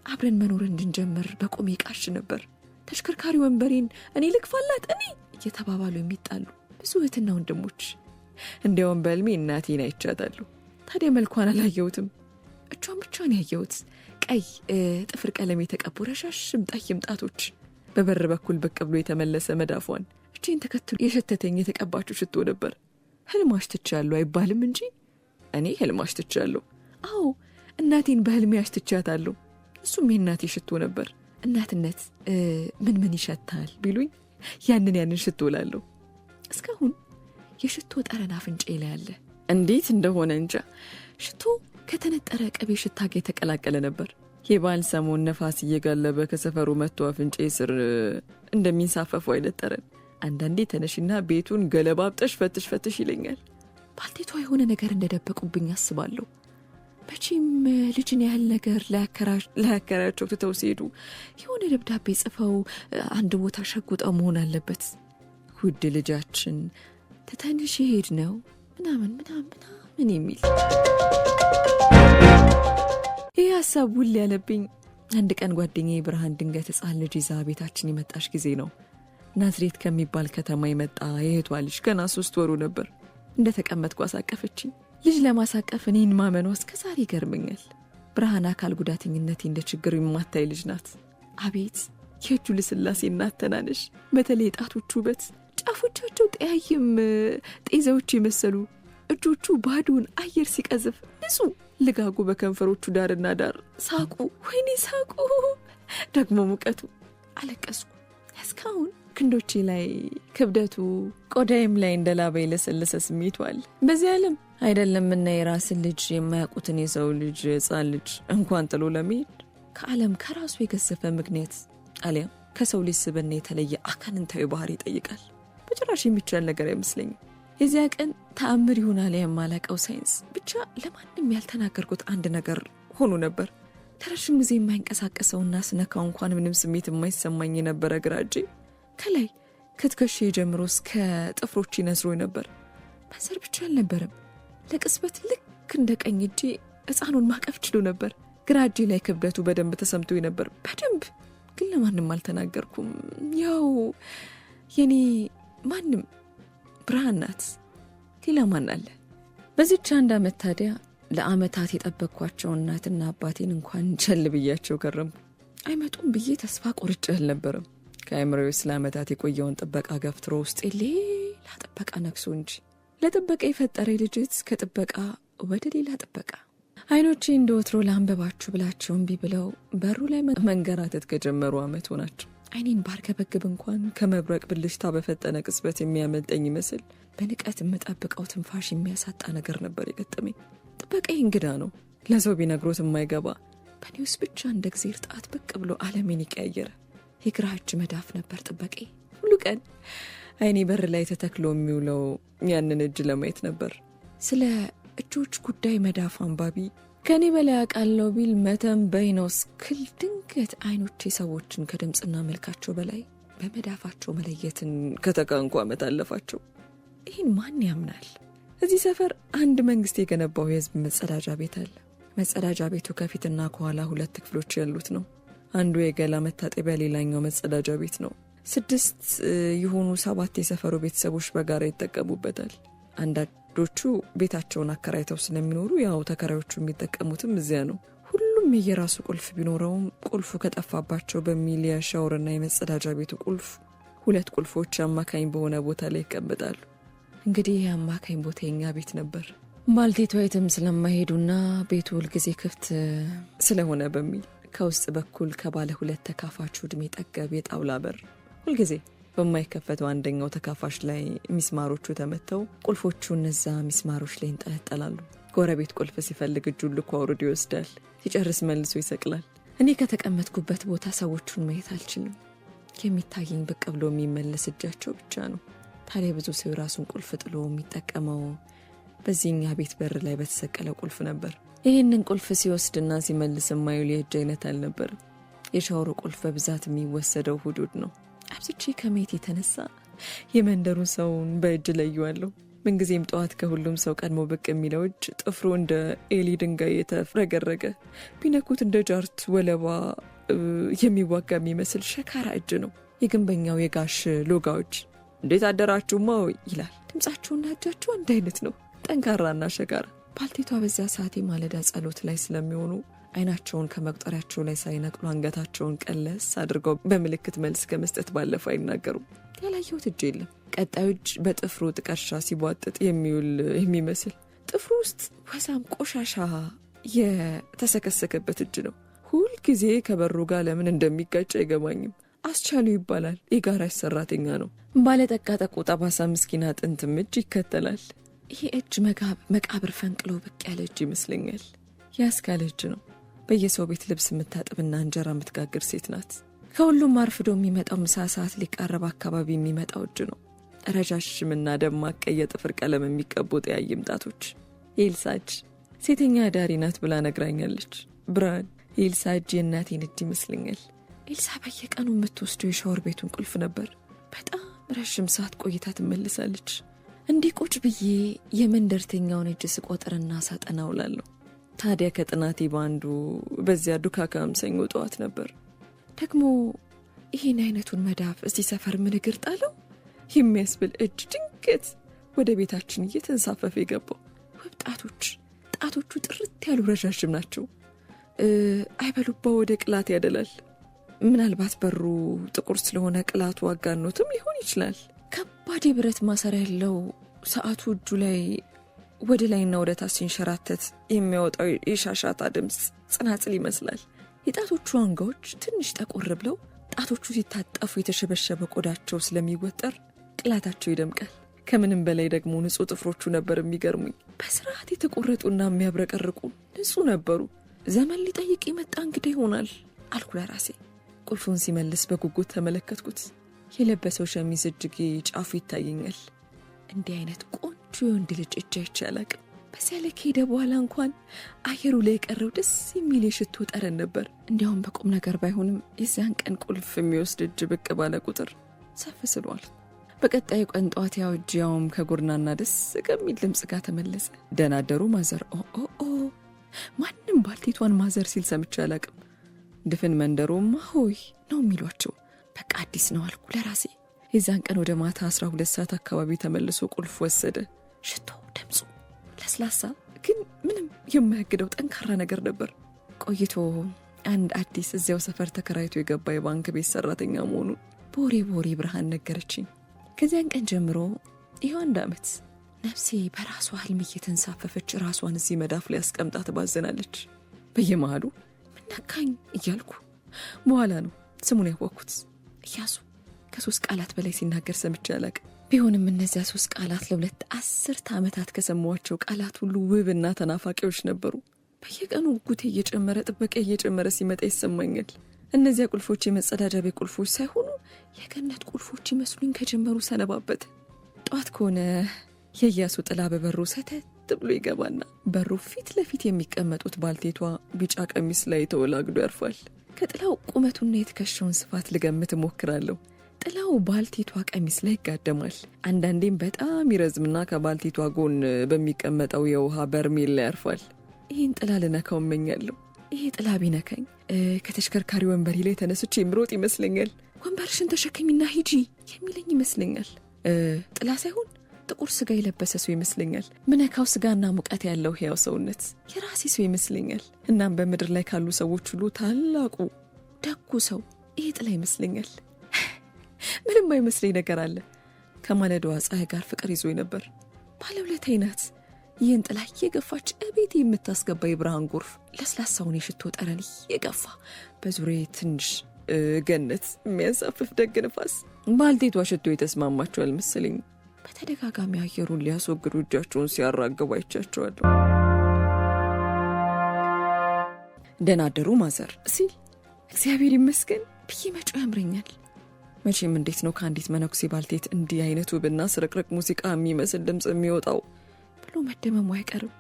አብረን መኖር እንድንጀምር በቆሜ ቃሽ ነበር። ተሽከርካሪ ወንበሬን እኔ ልክፋላት እኔ እየተባባሉ የሚጣሉ ብዙ እህትና ወንድሞች። እንዲያውም በልሜ እናቴን አይቻታለሁ። ታዲያ መልኳን አላየሁትም፣ እጇን ብቻ ነው ያየሁት። ቀይ ጥፍር ቀለም የተቀቡ ረዣዥም ጠይም ጣቶች፣ በበር በኩል ብቅ ብሎ የተመለሰ መዳፏን፣ እጄን ተከትሎ የሸተተኝ የተቀባችው ሽቶ ነበር። ህልም አሽትቻለሁ አይባልም እንጂ እኔ ህልም አሽትቻለሁ። አዎ እናቴን በህልሜ አሽትቻታለሁ። እሱም የእናቴ ሽቶ ነበር። እናትነት ምን ይሸታል ቢሉኝ ያንን ሽቶ እላለሁ። እስካሁን የሽቶ ጠረን አፍንጫዬ ላይ አለ። እንዴት እንደሆነ እንጃ። ሽቶ ከተነጠረ ቅቤ ሽታ ጋር የተቀላቀለ ነበር። የበዓል ሰሞን ነፋስ እየጋለበ ከሰፈሩ መጥቶ አፍንጫዬ ስር እንደሚንሳፈፈው አይነት ጠረን። አንዳንዴ ተነሽና ቤቱን ገለባብጠሽ ፈትሽ ይለኛል። ባልቴቷ የሆነ ነገር እንደደበቁብኝ አስባለሁ። መቼም ልጅን ያህል ነገር ለያከራያቸው ትተው ሲሄዱ የሆነ ደብዳቤ ጽፈው አንድ ቦታ ሸጉጠው መሆን አለበት። ውድ ልጃችን ትተንሽ ሄድ ነው ምናምን የሚል ይህ ሀሳብ ውል ያለብኝ አንድ ቀን ጓደኛዬ ብርሃን ድንገት ሕፃን ልጅ ይዛ ቤታችን የመጣሽ ጊዜ ነው። ናዝሬት ከሚባል ከተማ የመጣ የእህቷ ልጅ ገና 3 ወሩ ነበር። እንደተቀመጥኩ አሳቀፈችኝ። ልጅ ለማሳቀፍ እኔን ማመኗ እስከዛሬ ይገርመኛል። ብርሃን አካል ጉዳተኝነቴ እንደ ችግር የማታይ ልጅ ናት። አቤት የእጁ ልስላሴና አተናነሽ፣ በተለይ ጣቶቹ ውበት፣ ጫፎቻቸው ጠያይም ጤዛዎች የመሰሉ እጆቹ ባዶን አየር ሲቀዝፍ ንጹህ ልጋጉ በከንፈሮቹ ዳርና ዳር ሳቁ። ወይኔ ሳቁ! ደግሞ ሙቀቱ። አለቀስኩ። እስካሁን ክንዶቼ ላይ ክብደቱ፣ ቆዳዬም ላይ እንደላባ የለሰለሰ ስሜቱ አለ። በዚህ ዓለም አይደለምና የራስን ልጅ የማያውቁትን የሰው ልጅ ሕፃን ልጅ እንኳን ጥሎ ለመሄድ ከዓለም ከራሱ የገዘፈ ምክንያት አሊያም ከሰው ልጅ ስብዕና የተለየ አካንንታዊ ባህሪ ይጠይቃል። በጭራሽ የሚቻል ነገር አይመስለኝም። የዚያ ቀን ተአምር ይሆናል የማላቀው ሳይንስ ብቻ ለማንም ያልተናገርኩት አንድ ነገር ሆኖ ነበር። ተረሽም ጊዜ የማይንቀሳቀሰውና ስነካው እንኳን ምንም ስሜት የማይሰማኝ የነበረ ግራ እጄ ከላይ ከትከሻ ጀምሮ እስከ ጥፍሮች ይነዝሮኝ ነበር። መንዘር ብቻ አልነበረም። ለቅጽበት ልክ እንደ ቀኝ እጄ ሕፃኑን ማቀፍ ችሎ ነበር። ግራ እጄ ላይ ክብደቱ በደንብ ተሰምቶኝ ነበር። በደንብ ግን ለማንም አልተናገርኩም። ያው የኔ ማንም ብርሃን ናት። ሌላ ማን አለ? በዚች 1 ዓመት ታዲያ ለዓመታት የጠበቅኳቸው እናትና አባቴን እንኳን ቸል ብያቸው ከረምኩ። አይመጡም ብዬ ተስፋ ቆርጬ አልነበረም። ከአእምሮዬ ስለ ዓመታት የቆየውን ጥበቃ ገፍትሮ ውስጥ ሌላ ጥበቃ ነክሶ እንጂ ለጥበቃ የፈጠረ ልጅት ከጥበቃ ወደ ሌላ ጥበቃ። አይኖቼ እንደ ወትሮ ላንበባችሁ ብላቸው እምቢ ብለው በሩ ላይ መንገራተት ከጀመሩ ዓመት ሆናቸው። አይኔን ባርከበግብ እንኳን ከመብረቅ ብልሽታ በፈጠነ ቅጽበት የሚያመልጠኝ ይመስል በንቀት የምጠብቀው ትንፋሽ የሚያሳጣ ነገር ነበር የገጠመኝ። ጥበቃዬ እንግዳ ነው፣ ለሰው ቢነግሮት የማይገባ በእኔ ውስጥ ብቻ እንደ እግዚአብሔር ጣት ብቅ ብሎ ዓለሜን ይቀያየረ የግራ እጅ መዳፍ ነበር ጥበቃዬ። ሁሉ ቀን አይኔ በር ላይ ተተክሎ የሚውለው ያንን እጅ ለማየት ነበር። ስለ እጆች ጉዳይ መዳፍ አንባቢ ከኔ በላይ አውቃለሁ ቢል መተንበይ ነው እስክል ድንገት አይኖቼ ሰዎችን ከድምፅና መልካቸው በላይ በመዳፋቸው መለየትን ከተካንኩ ዓመት አለፋቸው። ይህን ማን ያምናል? እዚህ ሰፈር አንድ መንግስት የገነባው የህዝብ መጸዳጃ ቤት አለ። መጸዳጃ ቤቱ ከፊትና ከኋላ 2 ክፍሎች ያሉት ነው። አንዱ የገላ መታጠቢያ፣ ሌላኛው መጸዳጃ ቤት ነው። 6 የሆኑ 7 የሰፈሩ ቤተሰቦች በጋራ ይጠቀሙበታል። አንዳንዱ ወንዶቹ ቤታቸውን አከራይተው ስለሚኖሩ ያው ተከራዮቹ የሚጠቀሙትም እዚያ ነው። ሁሉም የየራሱ ቁልፍ ቢኖረውም ቁልፉ ከጠፋባቸው በሚል የሻወርና የመጸዳጃ ቤቱ ቁልፍ 2 ቁልፎች አማካኝ በሆነ ቦታ ላይ ይቀመጣሉ። እንግዲህ የአማካኝ ቦታ የኛ ቤት ነበር። ባልቴቷ የትም ስለማይሄዱና ቤቱ ሁልጊዜ ክፍት ስለሆነ በሚል ከውስጥ በኩል ከባለ 2 ተካፋቹ ዕድሜ ጠገብ የጣውላ በር ሁልጊዜ በማይከፈተው አንደኛው ተካፋሽ ላይ ሚስማሮቹ ተመተው ቁልፎቹ እነዛ ሚስማሮች ላይ እንጠለጠላሉ። ጎረቤት ቁልፍ ሲፈልግ እጁን ልኮ አውርዶ ይወስዳል። ሲጨርስ መልሶ ይሰቅላል። እኔ ከተቀመጥኩበት ቦታ ሰዎቹን ማየት አልችልም። የሚታየኝ ብቅ ብሎ የሚመለስ እጃቸው ብቻ ነው። ታዲያ ብዙ ሰው ራሱን ቁልፍ ጥሎ የሚጠቀመው በዚህኛ ቤት በር ላይ በተሰቀለው ቁልፍ ነበር። ይህንን ቁልፍ ሲወስድና ሲመልስ የማይውል የእጅ አይነት አልነበርም። የሻወሩ ቁልፍ በብዛት የሚወሰደው እሑድ ነው። አብዝቼ ከመሄድ የተነሳ የመንደሩን ሰውን በእጅ ለየዋለሁ። ምንጊዜም ጠዋት ከሁሉም ሰው ቀድሞ ብቅ የሚለው እጅ ጥፍሩ እንደ ኤሊ ድንጋይ የተፍረገረገ ቢነኩት እንደ ጃርት ወለባ የሚዋጋ የሚመስል ሸካራ እጅ ነው። የግንበኛው የጋሽ ሎጋዎች እንዴት አደራችሁማ ይላል። ድምጻቸውና እጃቸው አንድ አይነት ነው፣ ጠንካራና ሸካራ። ባልቴቷ በዚያ ሰዓት ማለዳ ጸሎት ላይ ስለሚሆኑ አይናቸውን ከመቁጠሪያቸው ላይ ሳይነቅሉ አንገታቸውን ቀለስ አድርገው በምልክት መልስ ከመስጠት ባለፈ አይናገሩም። ያላየሁት እጅ የለም። ቀጣዩ እጅ በጥፍሩ ጥቀርሻ ሲቧጥጥ የሚውል የሚመስል ጥፍሩ ውስጥ ወዛም ቆሻሻ የተሰከሰከበት እጅ ነው። ሁልጊዜ ከበሩ ጋር ለምን እንደሚጋጭ አይገባኝም። አስቻሉ ይባላል። የጋራጅ ሰራተኛ ነው። ባለጠቃጠቁ ጠባሳ ምስኪና ጥንትም እጅ ይከተላል። ይሄ እጅ መቃብር ፈንቅሎ ብቅ ያለ እጅ ይመስለኛል። ያስካለ እጅ ነው። በየሰው ቤት ልብስ የምታጥብና እንጀራ የምትጋግር ሴት ናት። ከሁሉም አርፍዶ የሚመጣው ምሳ ሰዓት ሊቃረብ አካባቢ የሚመጣው እጅ ነው። ረዣዥምና ደማቅ ቀይ የጥፍር ቀለም የሚቀቡ ጠያይም ጣቶች። የኤልሳ እጅ ሴተኛ አዳሪ ናት ብላ ነግራኛለች። ብርሃን የኤልሳ እጅ የእናቴን እጅ ይመስለኛል። ኤልሳ በየቀኑ የምትወስደው የሻወር ቤቱን ቁልፍ ነበር። በጣም ረዥም ሰዓት ቆይታ ትመልሳለች። እንዲህ ቁጭ ብዬ የመንደርተኛውን እጅ ስቆጥርና ሳጠና ውላለሁ። ታዲያ ከጥናቴ ባንዱ በዚያ ዱካካም ሰኞ ጠዋት ነበር። ደግሞ ይህን አይነቱን መዳፍ እስቲ ሰፈር ምን እግር ጣለው የሚያስብል እጅ ድንገት ወደ ቤታችን እየተንሳፈፈ የገባው። ውብ ጣቶቹ ጥርት ያሉ ረዣዥም ናቸው። አይበሉባ ወደ ቅላት ያደላል። ምናልባት በሩ ጥቁር ስለሆነ ቅላቱ አጋኖትም ሊሆን ይችላል። ከባድ የብረት ማሰሪያ ያለው ሰዓቱ እጁ ላይ ወደ ላይና ወደ ታች ሲንሸራተት የሚያወጣው የሻሻታ ድምፅ ጽናጽል ይመስላል። የጣቶቹ አንጋዎች ትንሽ ጠቆር ብለው ጣቶቹ ሲታጠፉ የተሸበሸበ ቆዳቸው ስለሚወጠር ቅላታቸው ይደምቃል። ከምንም በላይ ደግሞ ንጹህ ጥፍሮቹ ነበር የሚገርሙኝ። በስርዓት የተቆረጡና የሚያብረቀርቁ ንጹህ ነበሩ። ዘመን ሊጠይቅ የመጣ እንግዳ ይሆናል አልኩ ለራሴ። ቁልፉን ሲመልስ በጉጉት ተመለከትኩት። የለበሰው ሸሚዝ እጅጌ ጫፉ ይታየኛል። እንዲህ አይነት ቆንጆ የወንድ ልጅ እጅ አይቼ አላቅም። በዚያ ላይ ከሄደ በኋላ እንኳን አየሩ ላይ የቀረው ደስ የሚል የሽቶ ጠረን ነበር። እንዲያውም በቁም ነገር ባይሆንም የዚያን ቀን ቁልፍ የሚወስድ እጅ ብቅ ባለ ቁጥር ሰፍ ስሏል። በቀጣዩ ቀን ጠዋት ያው እጅ ያውም ከጉርናና ደስ ከሚል ድምፅ ጋር ተመለሰ። ደህና አደሩ ማዘር። ማንም ባልቴቷን ማዘር ሲል ሰምቼ አላቅም። ድፍን መንደሮማ ሆይ ነው የሚሏቸው። በቃ አዲስ ነው አልኩ ለራሴ። የዛን ቀን ወደ ማታ 12 ሰዓት አካባቢ ተመልሶ ቁልፍ ወሰደ። ሽቶ ድምፁ ለስላሳ ግን ምንም የማያግደው ጠንካራ ነገር ነበር። ቆይቶ አንድ አዲስ እዚያው ሰፈር ተከራይቶ የገባ የባንክ ቤት ሰራተኛ መሆኑን በወሬ ብርሃን ነገረችኝ። ከዚያን ቀን ጀምሮ ይኸው 1 ዓመት ነፍሴ በራሷ ህልም እየተንሳፈፈች ራሷን እዚህ መዳፍ ላይ አስቀምጣ ትባዘናለች። በየመሃሉ ምነካኝ እያልኩ በኋላ ነው ስሙን ያወቅኩት። ኢያሱ ከ3 ቃላት በላይ ሲናገር ሰምቼ አላቅም። ቢሆንም እነዚያ 3 ቃላት ለ2 10 ዓመታት ከሰማኋቸው ቃላት ሁሉ ውብና ተናፋቂዎች ነበሩ። በየቀኑ ጉጉቴ እየጨመረ ጥበቃ እየጨመረ ሲመጣ ይሰማኛል። እነዚያ ቁልፎች የመጸዳጃ ቤት ቁልፎች ሳይሆኑ የገነት ቁልፎች ይመስሉኝ ከጀመሩ ሰነባበት። ጠዋት ከሆነ የኢያሱ ጥላ በበሩ ሰተት ብሎ ይገባና በሩ ፊት ለፊት የሚቀመጡት ባልቴቷ ቢጫ ቀሚስ ላይ ተወላግዶ ያርፋል። ከጥላው ቁመቱና የትከሻውን ስፋት ልገምት እሞክራለሁ። ጥላው ባልቴቷ ቀሚስ ላይ ይጋደማል። አንዳንዴም በጣም ይረዝምና ከባልቴቷ ጎን በሚቀመጠው የውሃ በርሜል ላይ ያርፋል። ይህን ጥላ ልነካው እመኛለሁ። ይሄ ጥላ ቢነካኝ ከተሽከርካሪ ወንበሬ ላይ ተነስቼ የምሮጥ ይመስለኛል። ወንበርሽን ተሸከሚና ሂጂ የሚለኝ ይመስለኛል። ጥላ ሳይሆን ጥቁር ስጋ የለበሰ ሰው ይመስለኛል። ምነካው ስጋና ሙቀት ያለው ሕያው ሰውነት የራሴ ሰው ይመስለኛል። እናም በምድር ላይ ካሉ ሰዎች ሁሉ ታላቁ ደጉ ሰው ይሄ ጥላ ይመስለኛል። ምንም አይመስለኝ ነገር አለ። ከማለዳዋ ፀሐይ ጋር ፍቅር ይዞኝ ነበር። ባለውለታዬ ናት። ይህን ጥላ እየገፋች እቤቴ የምታስገባ የብርሃን ጎርፍ ለስላሳውን የሽቶ ጠረን እየገፋ በዙሪያዬ ትንሽ ገነት የሚያሳፍፍ ደግ ንፋስ። ባልቴቷ ሽቶ የተስማማቸው አልመሰለኝ። በተደጋጋሚ አየሩን ሊያስወግዱ እጃቸውን ሲያራግቡ አይቻቸዋለሁ። ደህና አደሩ ማዘር ሲል እግዚአብሔር ይመስገን ብዬ መጮህ ያምረኛል። መቼም እንዴት ነው ከአንዲት መነኩሴ ባልቴት እንዲህ አይነት ውብና ስርቅርቅ ሙዚቃ የሚመስል ድምፅ የሚወጣው ብሎ መደመሙ አይቀርም።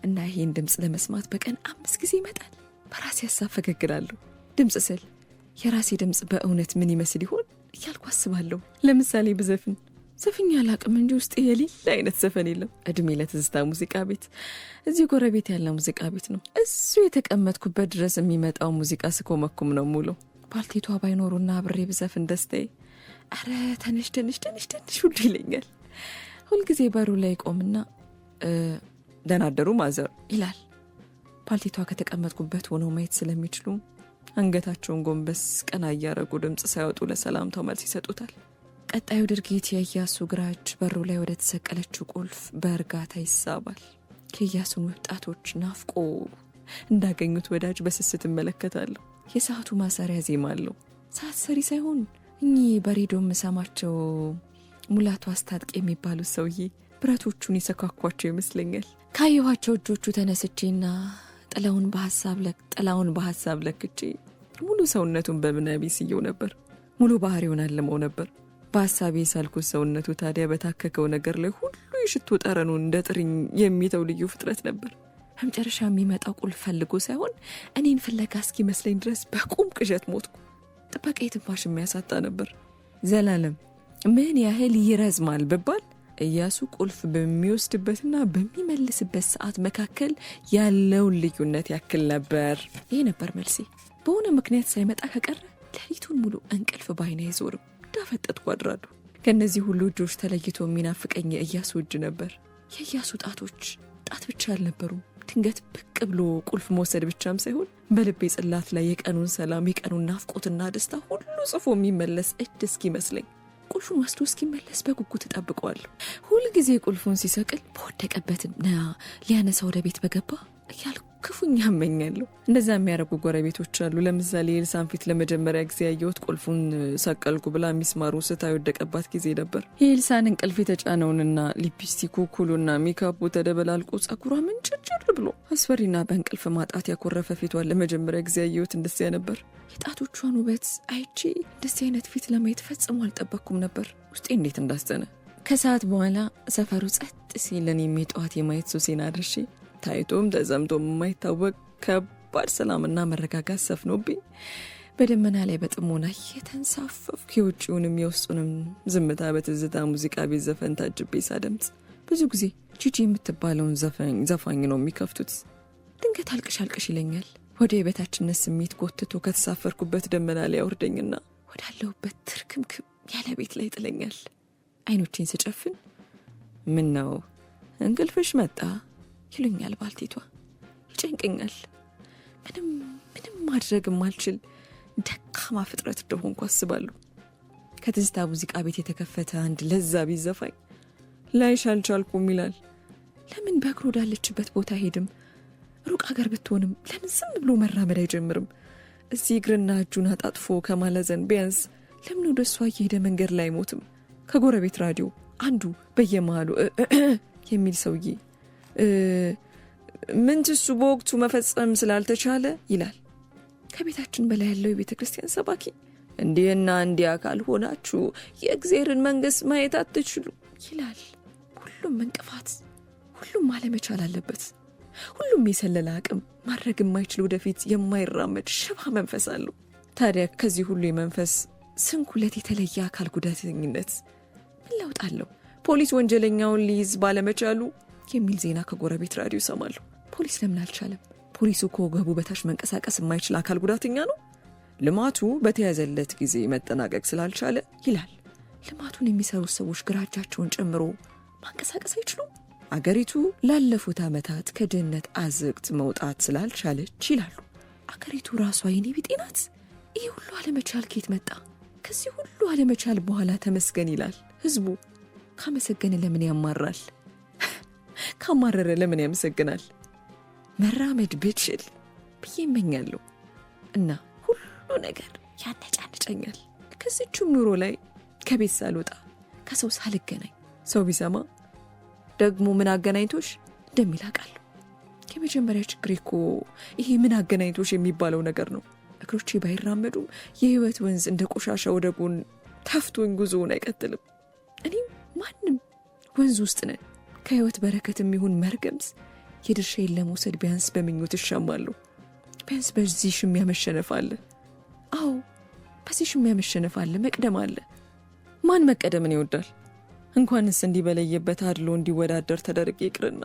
እና ይሄን ድምፅ ለመስማት በቀን 5 ጊዜ ይመጣል። በራሴ ሀሳብ ፈገግላለሁ። ድምፅ ስል የራሴ ድምፅ በእውነት ምን ይመስል ይሆን እያልኩ አስባለሁ። ለምሳሌ ብዘፍን ዘፍኛ አላቅም እንጂ ውስጥ የሌላ አይነት ዘፈን የለም። እድሜ ለትዝታ ሙዚቃ ቤት። እዚህ ጎረቤት ያለ ሙዚቃ ቤት ነው። እሱ የተቀመጥኩበት ድረስ የሚመጣው ሙዚቃ ስኮመኩም ነው ሙሉ። ባልቴቷ ባይኖሩና አብሬ ብዘፍን ደስታዬ አረ ተነሽ ተነሽ ተነሽ ተነሽ ሁሉ ይለኛል። ሁልጊዜ በሩ ላይ ቆምና ደህና አደሩ ማዘር ይላል። ባልቴቷ ከተቀመጥኩበት ሆነው ማየት ስለሚችሉ አንገታቸውን ጎንበስ ቀና እያረጉ ድምፅ ሳይወጡ ለሰላምታው መልስ ይሰጡታል። ቀጣዩ ድርጊት የኢያሱ ግራጅ በሩ ላይ ወደ ተሰቀለችው ቁልፍ በእርጋታ ይሳባል። ከኢያሱን ወጣቶች ናፍቆ እንዳገኙት ወዳጅ በስስት እመለከታለሁ። የሰዓቱ ማሰሪያ ዜማ አለው። ሰዓት ሰሪ ሳይሆን እኚህ በሬዲዮ የምሰማቸው ሙላቱ አስታጥቄ የሚባሉት ሰውዬ ብረቶቹን ይሰካኳቸው ይመስለኛል። ካየኋቸው እጆቹ ተነስቼና ጥላውን በሐሳብ ለክቼ ሙሉ ሰውነቱን በምናቢ ስየው ነበር። ሙሉ ባህሪውን አልመው ነበር። በሐሳቤ ሳልኩት ሰውነቱ ታዲያ በታከከው ነገር ላይ ሁሉ የሽቶ ጠረኑን እንደ ጥርኝ የሚተው ልዩ ፍጥረት ነበር። በመጨረሻ የሚመጣው ቁልፍ ፈልጎ ሳይሆን እኔን ፍለጋ እስኪመስለኝ ድረስ በቁም ቅዠት ሞትኩ። ጥበቃ የትንፋሽ የሚያሳጣ ነበር። ዘላለም ምን ያህል ይረዝማል ብባል ኢያሱ ቁልፍ በሚወስድበትና በሚመልስበት ሰዓት መካከል ያለውን ልዩነት ያክል ነበር። ይሄ ነበር መልሴ። በሆነ ምክንያት ሳይመጣ ከቀረ ሌሊቱን ሙሉ እንቅልፍ ባይኔ አይዞርም። እንዳፈጠጥኩ አድራለሁ። ከነዚህ ሁሉ እጆች ተለይቶ የሚናፍቀኝ የኢያሱ እጅ ነበር። የኢያሱ ጣቶች ጣት ብቻ አልነበሩም። ድንገት ብቅ ብሎ ቁልፍ መውሰድ ብቻም ሳይሆን በልቤ ጽላት ላይ የቀኑን ሰላም፣ የቀኑን ናፍቆትና ደስታ ሁሉ ጽፎ የሚመለስ እጅ እስኪመስለኝ ቁልፉን ወስዶ እስኪመለስ በጉጉት እጠብቀዋለሁ። ሁልጊዜ ቁልፉን ሲሰቅል በወደቀበትና ሊያነሳ ወደ ቤት በገባ እያልኩ ክፉኛ እመኛለሁ። እንደዛ የሚያደርጉ ጎረቤቶች አሉ። ለምሳሌ ኤልሳን ፊት ለመጀመሪያ ጊዜ ያየሁት ቁልፉን ሰቀልኩ ብላ ሚስማሩ ስታ የወደቀባት ጊዜ ነበር። የኤልሳን እንቅልፍ የተጫነውንና ሊፕስቲኩ ኩሉና ሜካፑ ተደበላልቆ ጸጉሯ ምንጭርጭር ብሎ አስፈሪና በእንቅልፍ ማጣት ያኮረፈ ፊቷን ለመጀመሪያ ጊዜ ያየሁት እንደዚያ ነበር። የጣቶቿን ውበት አይቼ እንደዚህ አይነት ፊት ለማየት ፈጽሞ አልጠበቅኩም ነበር። ውስጤ እንዴት እንዳዘነ። ከሰዓት በኋላ ሰፈሩ ጸጥ ሲል እኔም የጠዋት የማየት ሱሴን አድርሼ ታይቶም ተዘምቶም የማይታወቅ ከባድ ሰላምና መረጋጋት ሰፍኖብኝ በደመና ላይ በጥሞና የተንሳፈፍኩ የውጭውንም የውስጡንም ዝምታ በትዝታ ሙዚቃ ቤት ዘፈን ታጅቤ ሳደምጥ ብዙ ጊዜ ጂጂ የምትባለውን ዘፋኝ ነው የሚከፍቱት። ድንገት አልቅሽ ይለኛል። ወደ የበታችነት ስሜት ጎትቶ ከተሳፈርኩበት ደመና ላይ አውርደኝና ወዳለሁበት ትርክምክም ያለ ቤት ላይ ጥለኛል። አይኖቼን ስጨፍን ምን ነው እንቅልፍሽ መጣ ይሉኛል ባልቴቷ። ይጨንቀኛል። ምንም ማድረግ ማልችል ደካማ ፍጥረት እንደሆንኩ አስባለሁ። ከትዝታ ሙዚቃ ቤት የተከፈተ አንድ ለዛ ቢዘፋኝ ላይሽ አልቻልኩም ይላል። ለምን በእግሩ ወዳለችበት ቦታ ሄድም? ሩቅ ሀገር ብትሆንም ለምን ዝም ብሎ መራመድ አይጀምርም? እዚህ እግርና እጁን አጣጥፎ ከማለዘን ቢያንስ ለምን ወደ እሷ እየሄደ መንገድ ላይ አይሞትም? ከጎረቤት ራዲዮ አንዱ በየመሃሉ የሚል ሰውዬ ምንትሱ በወቅቱ መፈጸም ስላልተቻለ ይላል። ከቤታችን በላይ ያለው የቤተ ክርስቲያን ሰባኪ እንዲህና እንዲያ ካልሆናችሁ የእግዚአብሔርን መንግሥት ማየት አትችሉ ይላል። ሁሉም እንቅፋት፣ ሁሉም አለመቻል አለበት። ሁሉም የሰለለ አቅም፣ ማድረግ የማይችል ወደፊት የማይራመድ ሽባ መንፈስ አለው። ታዲያ ከዚህ ሁሉ የመንፈስ ስንኩለት የተለየ አካል ጉዳተኝነት ምን ለውጥ አለው? ፖሊስ ወንጀለኛውን ሊይዝ ባለመቻሉ የሚል ዜና ከጎረቤት ራዲዮ ሰማለሁ። ፖሊስ ለምን አልቻለም? ፖሊሱ ከወገቡ በታች መንቀሳቀስ የማይችል አካል ጉዳተኛ ነው። ልማቱ በተያዘለት ጊዜ መጠናቀቅ ስላልቻለ ይላል። ልማቱን የሚሰሩት ሰዎች ግራ እጃቸውን ጨምሮ ማንቀሳቀስ አይችሉም። አገሪቱ ላለፉት ዓመታት ከድህነት አዘቅት መውጣት ስላልቻለች ይላሉ። አገሪቱ ራሷ የኔ ቢጤ ናት። ይህ ሁሉ አለመቻል ከየት መጣ? ከዚህ ሁሉ አለመቻል በኋላ ተመስገን ይላል ህዝቡ። ካመሰገነ ለምን ያማራል? ካማረረ ለምን ያመሰግናል? መራመድ ብችል ብዬ እመኛለሁ እና ሁሉ ነገር ያነጫንጨኛል። ከዚችም ኑሮ ላይ ከቤት ሳልወጣ ከሰው ሳልገናኝ ሰው ቢሰማ ደግሞ ምን አገናኝቶሽ እንደሚል አውቃለሁ። የመጀመሪያ ችግሬ እኮ ይሄ ምን አገናኝቶሽ የሚባለው ነገር ነው። እግሮቼ ባይራመዱም የህይወት ወንዝ እንደ ቆሻሻ ወደ ጎን ታፍቶኝ ጉዞውን አይቀጥልም። እኔም ማንም ወንዝ ውስጥ ነን። ከህይወት በረከትም ይሁን መርገምስ የድርሻዬን ለመውሰድ ቢያንስ በምኞት እሻማለሁ። ቢያንስ በዚህ ሽሚያ መሸነፍ አለ። አዎ በዚህ ሽሚያ መሸነፍ አለ፣ መቅደም አለ። ማን መቀደምን ይወዳል? እንኳንስ እንዲበለየበት አድሎ እንዲወዳደር ተደርጌ ይቅርና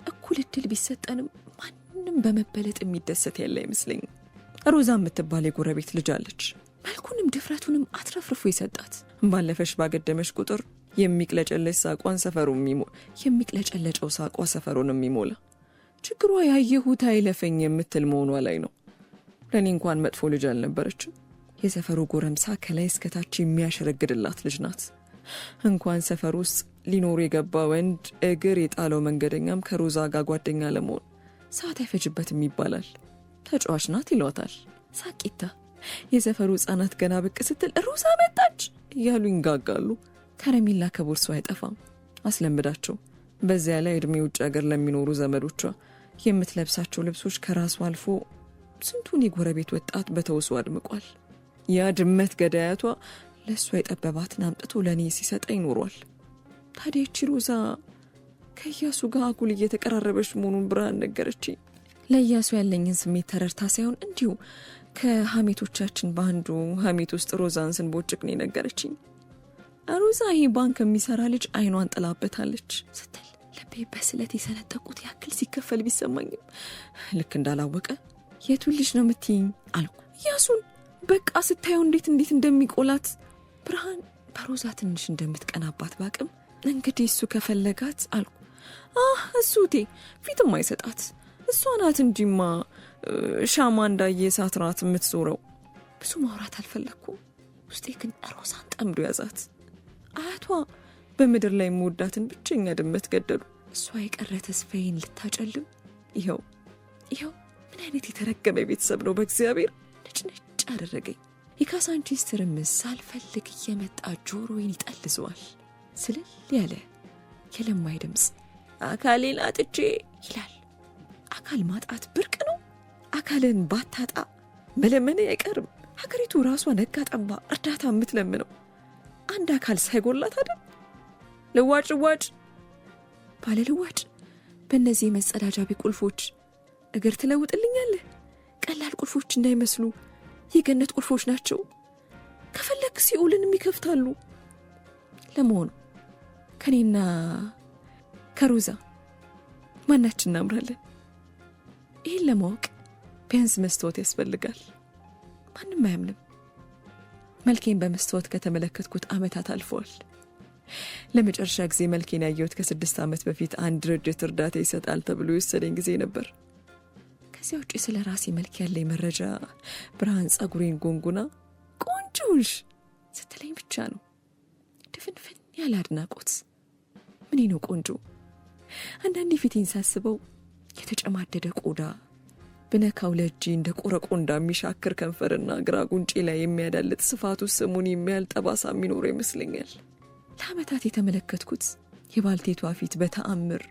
እኩል እድል ቢሰጠንም ማንም በመበለጥ የሚደሰት ያለ አይመስለኝም። ሮዛ የምትባል የጎረቤት ልጅ አለች። መልኩንም ድፍረቱንም አትረፍርፎ ይሰጣት። ባለፈሽ ባገደመሽ ቁጥር የሚቅለጨለጭ ሳቋን የሚቅለጨለጨው ሳቋ ሰፈሩን የሚሞላ። ችግሯ ያየሁት አይለፈኝ የምትል መሆኗ ላይ ነው። ለእኔ እንኳን መጥፎ ልጅ አልነበረችም። የሰፈሩ ጎረምሳ ከላይ እስከታች የሚያሸረግድላት ልጅ ናት። እንኳን ሰፈር ውስጥ ሊኖር የገባ ወንድ እግር የጣለው መንገደኛም ከሮዛ ጋር ጓደኛ ለመሆን ሰዓት አይፈጅበትም ይባላል። ተጫዋች ናት ይሏታል። ሳቂታ የሰፈሩ ሕፃናት ገና ብቅ ስትል ሮዛ መጣች እያሉ ይንጋጋሉ። ከረሜላ ከቦርሷ አይጠፋም። አስለምዳቸው። በዚያ ላይ እድሜ ውጭ ሀገር ለሚኖሩ ዘመዶቿ የምትለብሳቸው ልብሶች ከራሱ አልፎ ስንቱን የጎረቤት ወጣት በተውሶ አድምቋል። ያ ድመት ገዳያቷ ለእሷ የጠበባትን አምጥቶ ለእኔ ሲሰጠኝ ኖሯል። ታዲያ ይቺ ሮዛ ከኢያሱ ጋር አጉል እየተቀራረበች መሆኑን ብርሃን ነገረችኝ። ለኢያሱ ያለኝን ስሜት ተረድታ ሳይሆን እንዲሁ ከሐሜቶቻችን በአንዱ ሐሜት ውስጥ ሮዛን ስንቦጭቅ ነው ነገረችኝ። ሮዛ ይሄ ባንክ የሚሰራ ልጅ አይኗን ጥላበታለች ስትል ልቤ በስለት የሰነጠቁት ያክል ሲከፈል ቢሰማኝም ልክ እንዳላወቀ የቱን ልጅ ነው የምትይኝ አልኩ። ኢያሱን በቃ ስታየው እንዴት እንደሚቆላት። ብርሃን በሮዛ ትንሽ እንደምትቀናባት ባቅም እንግዲህ እሱ ከፈለጋት አልኩ። እሱቴ ፊትም አይሰጣት እሷ ናት እንጂማ ሻማ እንዳየ እሳት ናት የምትዞረው። ብዙ ማውራት አልፈለኩም። ውስጤ ግን ሮዛን ጠምዶ ያዛት። አያቷ በምድር ላይ የምወዳትን ብቸኛ ድመት ገደሉ። እሷ የቀረ ተስፋዬን ልታጨልም። ይኸው ምን አይነት የተረገመ ቤተሰብ ነው! በእግዚአብሔር ነጭ አደረገኝ። የካሳንቺስ ትርምስ ሳልፈልግ እየመጣ ጆሮዬን ይጠልዘዋል። ስልል ያለ የለማይ ድምፅ አካሌን አጥቼ ይላል። አካል ማጣት ብርቅ ነው። አካልን ባታጣ መለመኔ አይቀርም። ሀገሪቱ ራሷ ነጋ ጠባ እርዳታ የምትለምነው አንድ አካል ሳይጎላት አይደል? ልዋጭ ባለ ልዋጭ በእነዚህ የመጸዳጃ ቤት ቁልፎች እግር ትለውጥልኛለህ? ቀላል ቁልፎች እንዳይመስሉ የገነት ቁልፎች ናቸው። ከፈለክ ሲኦልንም ይከፍታሉ። ለመሆኑ ከኔና ከሮዛ ማናችን እናምራለን? ይህን ለማወቅ ቢያንስ መስታወት ያስፈልጋል። ማንም አያምንም። መልኬን በመስታወት ከተመለከትኩት ዓመታት አልፈዋል። ለመጨረሻ ጊዜ መልኬን ያየሁት ከ6 ዓመት በፊት አንድ ድርጅት እርዳታ ይሰጣል ተብሎ የወሰደኝ ጊዜ ነበር። ከዚያ ውጪ ስለ ራሴ መልክ ያለኝ መረጃ ብርሃን ጸጉሬን ጎንጉና ቆንጆሽ ስትለኝ ብቻ ነው። ድፍንፍን ያለ አድናቆት። ምን ነው ቆንጆ? አንዳንዴ ፊቴን ሳስበው የተጨማደደ ቆዳ ብነካው ለእጄ እንደ ቆረቆ እንደሚሻክር ከንፈርና ግራ ጉንጬ ላይ የሚያዳልጥ ስፋቱ ስሙን የሚያል ጠባሳ የሚኖረው ይመስለኛል። ለዓመታት የተመለከትኩት የባልቴቷ ፊት በተአምር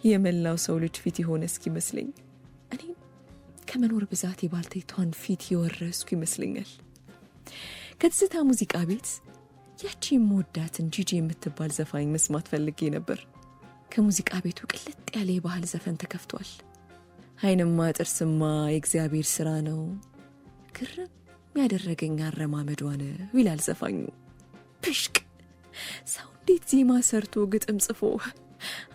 የመላው ሰው ልጅ ፊት የሆነ እስኪመስለኝ እኔም ከመኖር ብዛት የባልቴቷን ፊት የወረስኩ ይመስለኛል። ከትዝታ ሙዚቃ ቤት ያቺ የምወዳትን ጂጂ የምትባል ዘፋኝ መስማት ፈልጌ ነበር። ከሙዚቃ ቤቱ ቅልጥ ያለ የባህል ዘፈን ተከፍቷል። አይንማ ጥርስማ የእግዚአብሔር ሥራ ነው፣ ግርም ያደረገኝ አረማመዷ ነው ይላል ዘፋኙ። ብሽቅ ሰው እንዴት ዜማ ሰርቶ ግጥም ጽፎ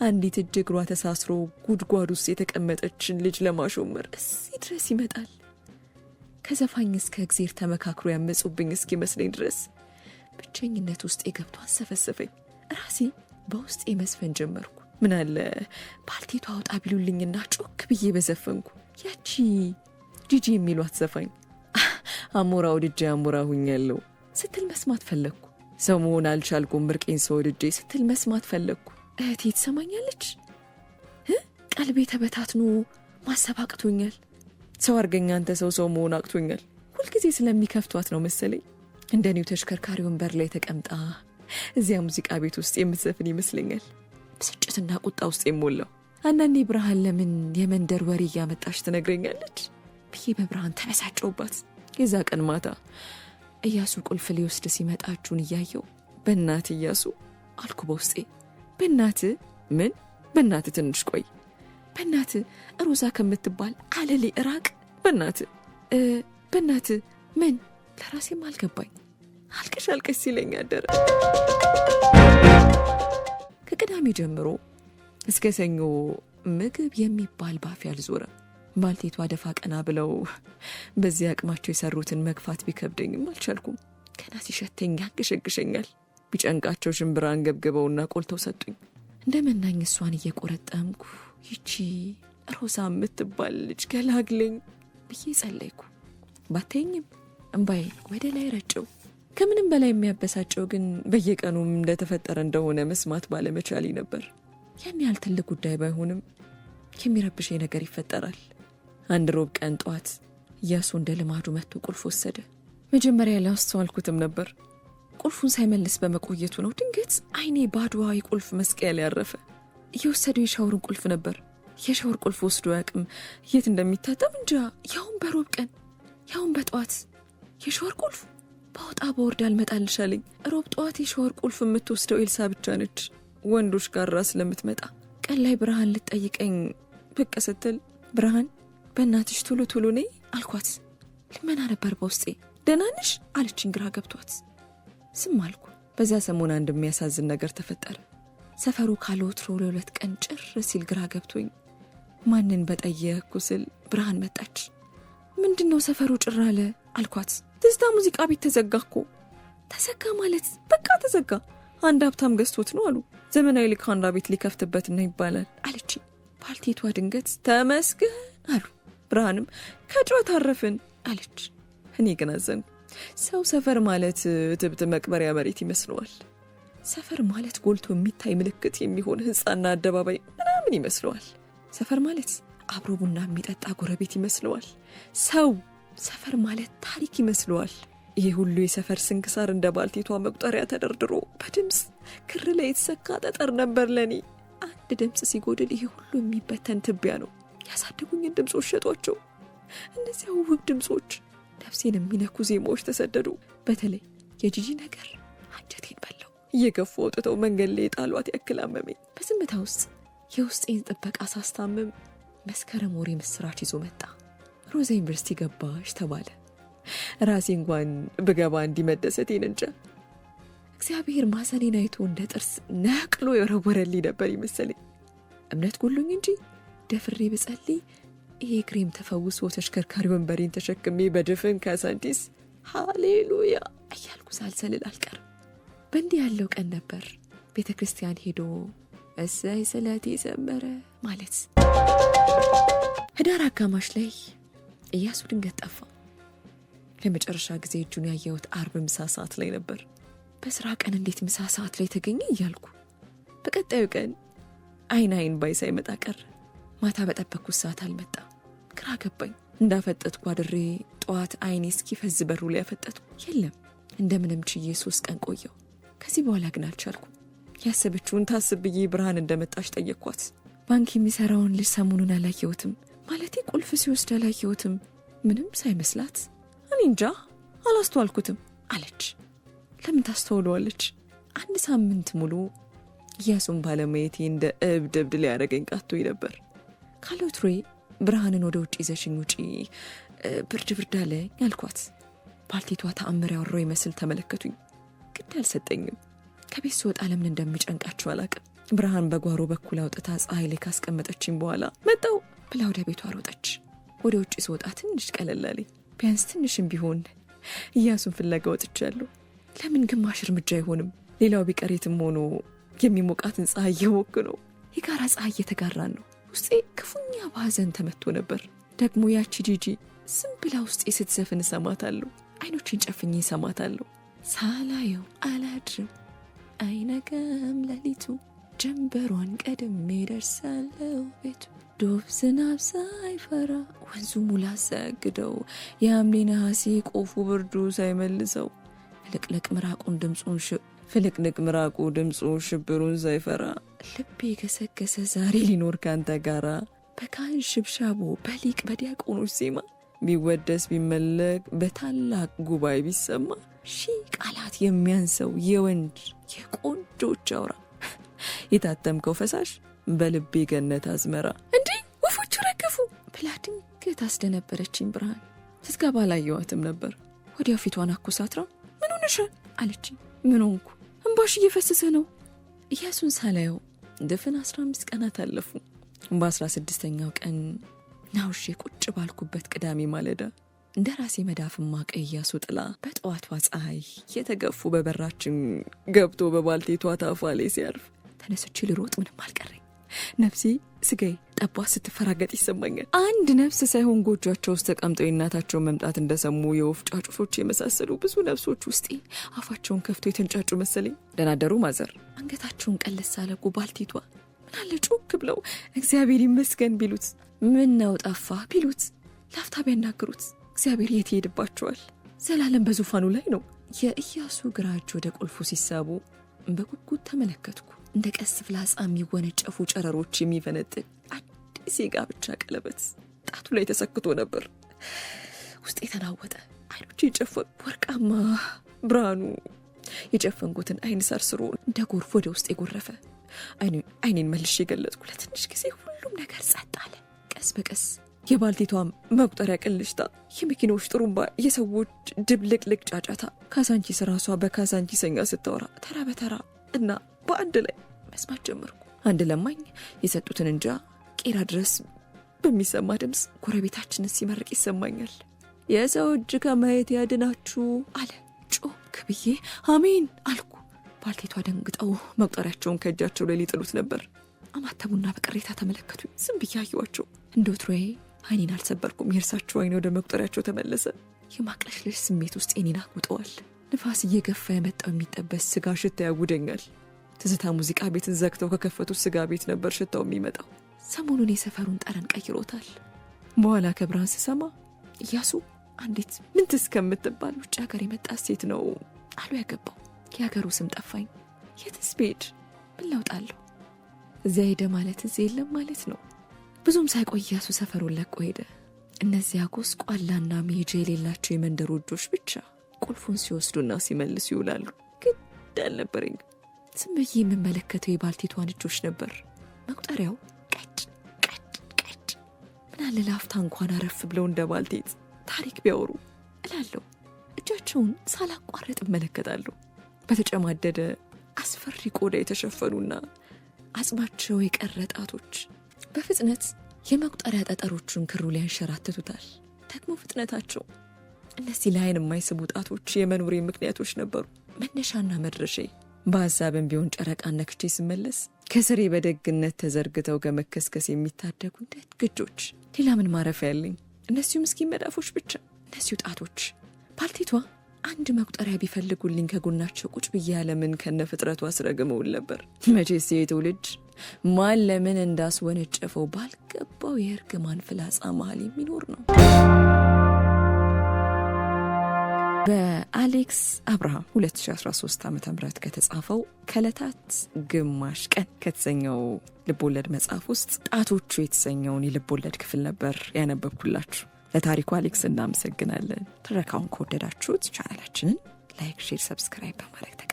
አንዲት እጅ እግሯ ተሳስሮ ጉድጓድ ውስጥ የተቀመጠችን ልጅ ለማሾመር እዚህ ድረስ ይመጣል። ከዘፋኝ እስከ እግዚአብሔር ተመካክሮ ያመጹብኝ እስኪመስለኝ ድረስ ብቸኝነት ውስጥ የገብቶ አሰፈሰፈኝ። ራሴ በውስጤ መስፈን ጀመርኩ። ምን አለ ባልቴቷ አውጣ ቢሉልኝና ጮክ ብዬ በዘፈንኩ። ያቺ ጂጂ የሚሏት ዘፋኝ አሞራው ልጄ አሞራ ሁኛለሁ ስትል መስማት ፈለግኩ። ሰው መሆን አልቻልኩም ምርቄን ሰው ልጄ ስትል መስማት ፈለግኩ። እህቴ ትሰማኛለች? ቀልቤ ተበታትኖ ማሰብ አቅቶኛል። ሰው አርገኛ አንተ ሰው መሆን አቅቶኛል። ሁልጊዜ ስለሚከፍቷት ነው መሰለኝ እንደኔው ተሽከርካሪ ወንበር ላይ ተቀምጣ እዚያ ሙዚቃ ቤት ውስጥ የምትዘፍን ይመስለኛል። ብስጭትና ቁጣ ውስጥ የሞላው። አንዳንዴ ብርሃን ለምን የመንደር ወሬ እያመጣች ትነግረኛለች ብዬ በብርሃን ተበሳጨውባት። የዛ ቀን ማታ ኢያሱ ቁልፍ ሊወስድ ሲመጣ እጁን እያየው በእናት ኢያሱ አልኩ በውስጤ። በእናት ምን? በእናት ትንሽ ቆይ፣ በእናት ሮዛ ከምትባል አለሌ እራቅ፣ በእናት ምን? ለራሴም አልገባኝ። አልቀሽ ሲለኝ አደረ። ከቅዳሜ ጀምሮ እስከ ሰኞ ምግብ የሚባል ባፍ ያልዞረ። ባልቴቷ ደፋ ቀና ብለው በዚህ አቅማቸው የሰሩትን መግፋት ቢከብደኝም አልቻልኩም። ገና ሲሸተኝ ያንገሸግሸኛል። ቢጨንቃቸው ሽምብራን ገብግበውና ቆልተው ሰጡኝ። እንደመናኝ እሷን እየቆረጠምኩ ይቺ ሮዛ የምትባል ልጅ ገላግለኝ ብዬ ጸለይኩ። ባታየኝም እምባዬ ወደ ላይ ረጨው። ከምንም በላይ የሚያበሳጨው ግን በየቀኑም እንደተፈጠረ እንደሆነ መስማት ባለመቻሌ ነበር። ያን ያህል ትልቅ ጉዳይ ባይሆንም የሚረብሸኝ ነገር ይፈጠራል። አንድ ሮብ ቀን ጠዋት ኢያሱ እንደ ልማዱ መጥቶ ቁልፍ ወሰደ። መጀመሪያ ላስተዋልኩትም ነበር። ቁልፉን ሳይመልስ በመቆየቱ ነው ድንገት አይኔ ባዶዋ የቁልፍ መስቀያ ላይ ያረፈ። እየወሰደው የሻወርን ቁልፍ ነበር። የሻወር ቁልፍ ወስዶ ያቅም የት እንደሚታጠብ እንጃ። ያውን በሮብ ቀን ያውን በጠዋት የሻወር ቁልፍ ባወጣ በወርድ አልመጣልሻለኝ። ሮብ ጠዋት የሻወር ቁልፍ የምትወስደው ኤልሳ ብቻ ነች፣ ወንዶች ጋር ራስ ለምትመጣ። ቀን ላይ ብርሃን ልትጠይቀኝ ብቅ ስትል ብርሃን በእናትሽ ቶሎ ነይ አልኳት። ልመና ነበር በውስጤ። ደህና ነሽ አለችኝ ግራ ገብቷት። ዝም አልኩ። በዛ ሰሞን አንድ የሚያሳዝን ነገር ተፈጠረ። ሰፈሩ ካለ ወትሮ ለሁለት ቀን ጭር ሲል ግራ ገብቶኝ ማንን በጠየቅኩ ስል ብርሃን መጣች። ምንድነው ሰፈሩ ጭር አለ አልኳት። ትዝታ ሙዚቃ ቤት ተዘጋ እኮ። ተዘጋ ማለት በቃ ተዘጋ፣ አንድ ሀብታም ገዝቶት ነው አሉ። ዘመናዊ ልካንዳ ቤት ሊከፍትበት ነው ይባላል አለችኝ። ባልቴቷ ድንገት ተመስገን አሉ። ብርሃንም ከጮት አረፍን አለች። እኔ ግን አዘንኩ። ሰው ሰፈር ማለት ትብት መቅበሪያ መሬት ይመስለዋል። ሰፈር ማለት ጎልቶ የሚታይ ምልክት የሚሆን ህንጻና አደባባይ ምናምን ይመስለዋል። ሰፈር ማለት አብሮ ቡና የሚጠጣ ጎረቤት ይመስለዋል። ሰፈር ማለት ታሪክ ይመስለዋል። ይሄ ሁሉ የሰፈር ስንክሳር እንደ ባልቴቷ መቁጠሪያ ተደርድሮ በድምፅ ክር ላይ የተሰካ ጠጠር ነበር ለኔ። አንድ ድምፅ ሲጎድል ይሄ ሁሉ የሚበተን ትቢያ ነው። ያሳደጉኝን ድምፆች ሸጧቸው። እነዚያ ውብ ድምፆች ነፍሴን የሚነኩ ዜማዎች ተሰደዱ። በተለይ የጂጂ ነገር አንጀቴን በላው። እየገፉ አውጥተው መንገድ ላይ የጣሏት ያክል አመመኝ። በዝምታ ውስጥ የውስጤን ጥበቃ ሳስታምም መስከረም ወሬ ምስራች ይዞ መጣ። ሮዛ ዩኒቨርሲቲ ገባሽ ተባለ። ራሴ እንኳን ብገባ እንዲመደሰቴን እንጃ። እግዚአብሔር ማሰኔን አይቶ እንደ ጥርስ ነቅሎ የወረወረልኝ ነበር ይመስለኝ። እምነት ጎሎኝ እንጂ ደፍሬ ብጸልይ ይሄ ክሬም ተፈውሶ ተሽከርካሪ ወንበሬን ተሸክሜ በድፍን ካሳንዲስ ሃሌሉያ እያልኩ ሳልሰልል አልቀርም። በእንዲህ ያለው ቀን ነበር ቤተ ክርስቲያን ሄዶ እሰይ ስለቴ ሰመረ ማለት። ህዳር አጋማሽ ላይ ኢያሱ ድንገት ጠፋ። ለመጨረሻ ጊዜ እጁን ያየሁት አርብ ምሳ ሰዓት ላይ ነበር። በስራ ቀን እንዴት ምሳ ሰዓት ላይ ተገኘ እያልኩ በቀጣዩ ቀን አይን ባይ ሳይመጣ ቀረ። ማታ በጠበቅኩት ሰዓት አልመጣ። ግራ ገባኝ። እንዳፈጠጥኩ አድሬ ጠዋት አይኔ እስኪፈዝ በሩ ላይ ያፈጠጥኩ የለም። እንደምንም ችዬ 3 ቀን ቆየው። ከዚህ በኋላ ግን አልቻልኩም። ያሰበችውን ታስብ ብዬ ብርሃን እንደመጣች ጠየቅኳት። ባንክ የሚሰራውን ልጅ ሰሞኑን አላየሁትም፣ ማለቴ ቁልፍ ሲወስድ አላየሁትም። ምንም ሳይመስላት እኔ እንጃ አላስተዋልኩትም አለች። ለምን ታስተውለዋለች? 1 ሳምንት ሙሉ ኢያሱን ባለማየቴ እንደ እብድ ሊያደርገኝ ቃቶኝ ነበር። ካሎትሬ ብርሃንን ወደ ውጭ ይዘሽኝ ውጪ፣ ብርድ አለኝ አልኳት። ባልቴቷ ተአምር ያወራው ይመስል ተመለከቱኝ። ግድ አልሰጠኝም። ከቤት ስወጣ ለምን እንደሚጨንቃቸው አላቅም። ብርሃን በጓሮ በኩል አውጥታ ፀሐይ ላይ ካስቀመጠችኝ በኋላ መጣው ብላ ወደ ቤቷ ሮጠች። ወደ ውጭ ስወጣ ትንሽ ቀለል አለኝ። ቢያንስ ትንሽም ቢሆን ኢያሱን ፍለጋ ወጥቻለሁ። ለምን ግማሽ እርምጃ አይሆንም? ሌላው ቢቀር የትም ሆኖ የሚሞቃትን ፀሐይ እየሞቅ ነው። የጋራ ፀሐይ እየተጋራን ነው። ውስጤ ክፉኛ በሐዘን ተመቶ ነበር። ደግሞ ያቺ ጂጂ ዝም ብላ ውስጤ ስትዘፍን እሰማታለሁ። አይኖችን ጨፍኜ እሰማታለሁ። ሳላየው አላድርም አይነጋም ሌሊቱ፣ ጀንበሯን ቀድሜ ደርሳለሁ ቤቱ። ዶፍ ዝናብ ሳይፈራ ወንዙ ሙላት ሳያግደው፣ የሐምሌ ነሐሴ ቆፉ ብርዱ ሳይመልሰው፣ ፍልቅልቅ ምራቁ ድምፁን ሽብሩን ሳይፈራ፣ ልቤ ገሰገሰ ዛሬ ሊኖር ካንተ ጋራ። በካህን ሽብሻቦ በሊቅ በዲያቆኖች ዜማ፣ ቢወደስ ቢመለክ በታላቅ ጉባኤ ቢሰማ፣ ሺህ ቃላት የሚያንሰው የወንድ የቆንጆች አውራ፣ የታተምከው ፈሳሽ በልቤ ገነት አዝመራ። እንዴ ወፎቹ ረገፉ ብላ ድንገት አስደነበረችኝ ብርሃን። ስትገባ አላየኋትም ነበር። ወዲያው ፊቷን አኮሳትራ ምን ሆነሻል አለችኝ። ምን ሆንኩ? እንባሽ እየፈሰሰ ነው። ኢያሱን ሳላየው ድፍን 15 ቀናት አለፉ። በ16ኛው ቀን ናውሼ ቁጭ ባልኩበት ቅዳሜ ማለዳ እንደ ራሴ መዳፍማ ቀያሱ ጥላ በጠዋቷ ፀሐይ የተገፉ በበራችን ገብቶ በባልቴቷ ታፋ ላይ ሲያርፍ ተነስቼ ልሮጥ ምንም አልቀረኝ። ነፍሴ ስጋዬ ጠቧ ስትፈራገጥ ይሰማኛል። አንድ ነፍስ ሳይሆን ጎጆቻቸው ውስጥ ተቀምጠው የእናታቸውን መምጣት እንደሰሙ የወፍ ጫጩቶች የመሳሰሉ ብዙ ነፍሶች ውስጤ አፋቸውን ከፍቶ የተንጫጩ መሰለኝ። ደናደሩ ማዘር አንገታቸውን ቀለስ አለጉ። ባልቴቷ ምናለ ጮክ ብለው እግዚአብሔር ይመስገን ቢሉት፣ ምን ነው ጠፋ ቢሉት፣ ላፍታ ቢያናግሩት እግዚአብሔር የት ይሄድባቸዋል? ዘላለም በዙፋኑ ላይ ነው። የኢያሱ ግራ እጅ ወደ ቁልፉ ሲሳቡ በጉጉት ተመለከትኩ። እንደ ቀስ ፍላጻ የሚወነጨፉ ጨረሮች የሚፈነጥቅ አዲስ የጋብቻ ቀለበት ጣቱ ላይ ተሰክቶ ነበር። ውስጤ ተናወጠ። አይኖቼ ጨፈኑ። ወርቃማ ብርሃኑ የጨፈንኩትን አይን ሰርስሮ እንደ ጎርፍ ወደ ውስጥ የጎረፈ። አይኔን መልሼ የገለጥኩ። ለትንሽ ጊዜ ሁሉም ነገር ጸጥ አለ። ቀስ በቀስ የባልቴቷ መቁጠሪያ ቅልሽታ፣ የመኪናዎች ጥሩምባ፣ የሰዎች ድብልቅልቅ ጫጫታ፣ ካዛንቺስ ራሷ በካዛንቺሰኛ ስታወራ ተራ በተራ እና በአንድ ላይ መስማት ጀመርኩ። አንድ ለማኝ የሰጡትን እንጃ ቄራ ድረስ በሚሰማ ድምፅ ጎረቤታችንን ሲመርቅ ይሰማኛል። የሰው እጅ ከማየት ያድናችሁ አለ። ጮክ ብዬ አሜን አልኩ። ባልቴቷ ደንግጠው መቁጠሪያቸውን ከእጃቸው ላይ ሊጥሉት ነበር። አማተቡና በቅሬታ ተመለከቱኝ። ዝም ብዬ አየኋቸው። እንደ ወትሮዬ አይኔን አልሰበርኩም። የእርሳቸው አይን ወደ መቁጠሪያቸው ተመለሰ። የማቅለሽለሽ ስሜት ውስጥ እኔን አጉጠዋል። ንፋስ እየገፋ የመጣው የሚጠበስ ስጋ ሽታ ያውደኛል። ትዝታ ሙዚቃ ቤትን ዘግተው ከከፈቱት ስጋ ቤት ነበር ሽታው የሚመጣው። ሰሞኑን የሰፈሩን ጠረን ቀይሮታል። በኋላ ከብርሃን ስሰማ ኢያሱ አንዲት ምንትስ ከምትባል ውጭ ሀገር የመጣ ሴት ነው አሉ ያገባው። የሀገሩ ስም ጠፋኝ። የትስ ብሄድ ምን ለውጣለሁ? እዚያ ሄደ ማለት እዚህ የለም ማለት ነው። ብዙም ሳይቆይ ኢያሱ ሰፈሩን ለቆ ሄደ። እነዚያ ጎስቋላና መሄጃ የሌላቸው የመንደሩ እጆች ብቻ ቁልፉን ሲወስዱና ሲመልሱ ይውላሉ። ግድ አልነበረኝ። ዝም ብዬ የምመለከተው የባልቴቷን እጆች ነበር። መቁጠሪያው ቀጭ ምናለ ላፍታ እንኳን አረፍ ብለው እንደ ባልቴት ታሪክ ቢያወሩ እላለሁ። እጃቸውን ሳላቋረጥ እመለከታለሁ። በተጨማደደ አስፈሪ ቆዳ የተሸፈኑና አጽማቸው የቀረ ጣቶች በፍጥነት የመቁጠሪያ ጠጠሮቹን ክሩ ላይ ያንሸራትቱታል። ደግሞ ፍጥነታቸው እነዚህ ለዓይን የማይስቡ ጣቶች የመኖሬ ምክንያቶች ነበሩ። መነሻና መድረሻዬ። በሀሳብም ቢሆን ጨረቃን ነክቼ ስመለስ ከስሬ በደግነት ተዘርግተው ከመከስከስ የሚታደጉ እንዴት ግጆች። ሌላ ምን ማረፊያ ያለኝ? እነዚሁ ምስኪን መዳፎች ብቻ፣ እነዚሁ ጣቶች። ባልቴቷ አንድ መቁጠሪያ ቢፈልጉልኝ ከጎናቸው ቁጭ ብዬ ያለምን ከነ ፍጥረቱ አስረግመውን ነበር። መቼስ የትውልድ ማን ለምን እንዳስወነጨፈው ባልገባው የእርግማን ፍላጻ መሃል የሚኖር ነው። በአሌክስ አብርሃም 2013 ዓ.ም ከተጻፈው ከዕለታት ግማሽ ቀን ከተሰኘው ልቦለድ መጽሐፍ ውስጥ ጣቶቹ የተሰኘውን የልቦለድ ክፍል ነበር ያነበብኩላችሁ። ለታሪኩ አሌክስ እናመሰግናለን። ትረካውን ከወደዳችሁት ቻናላችንን ላይክ፣ ሼር፣ ሰብስክራይብ በማድረግ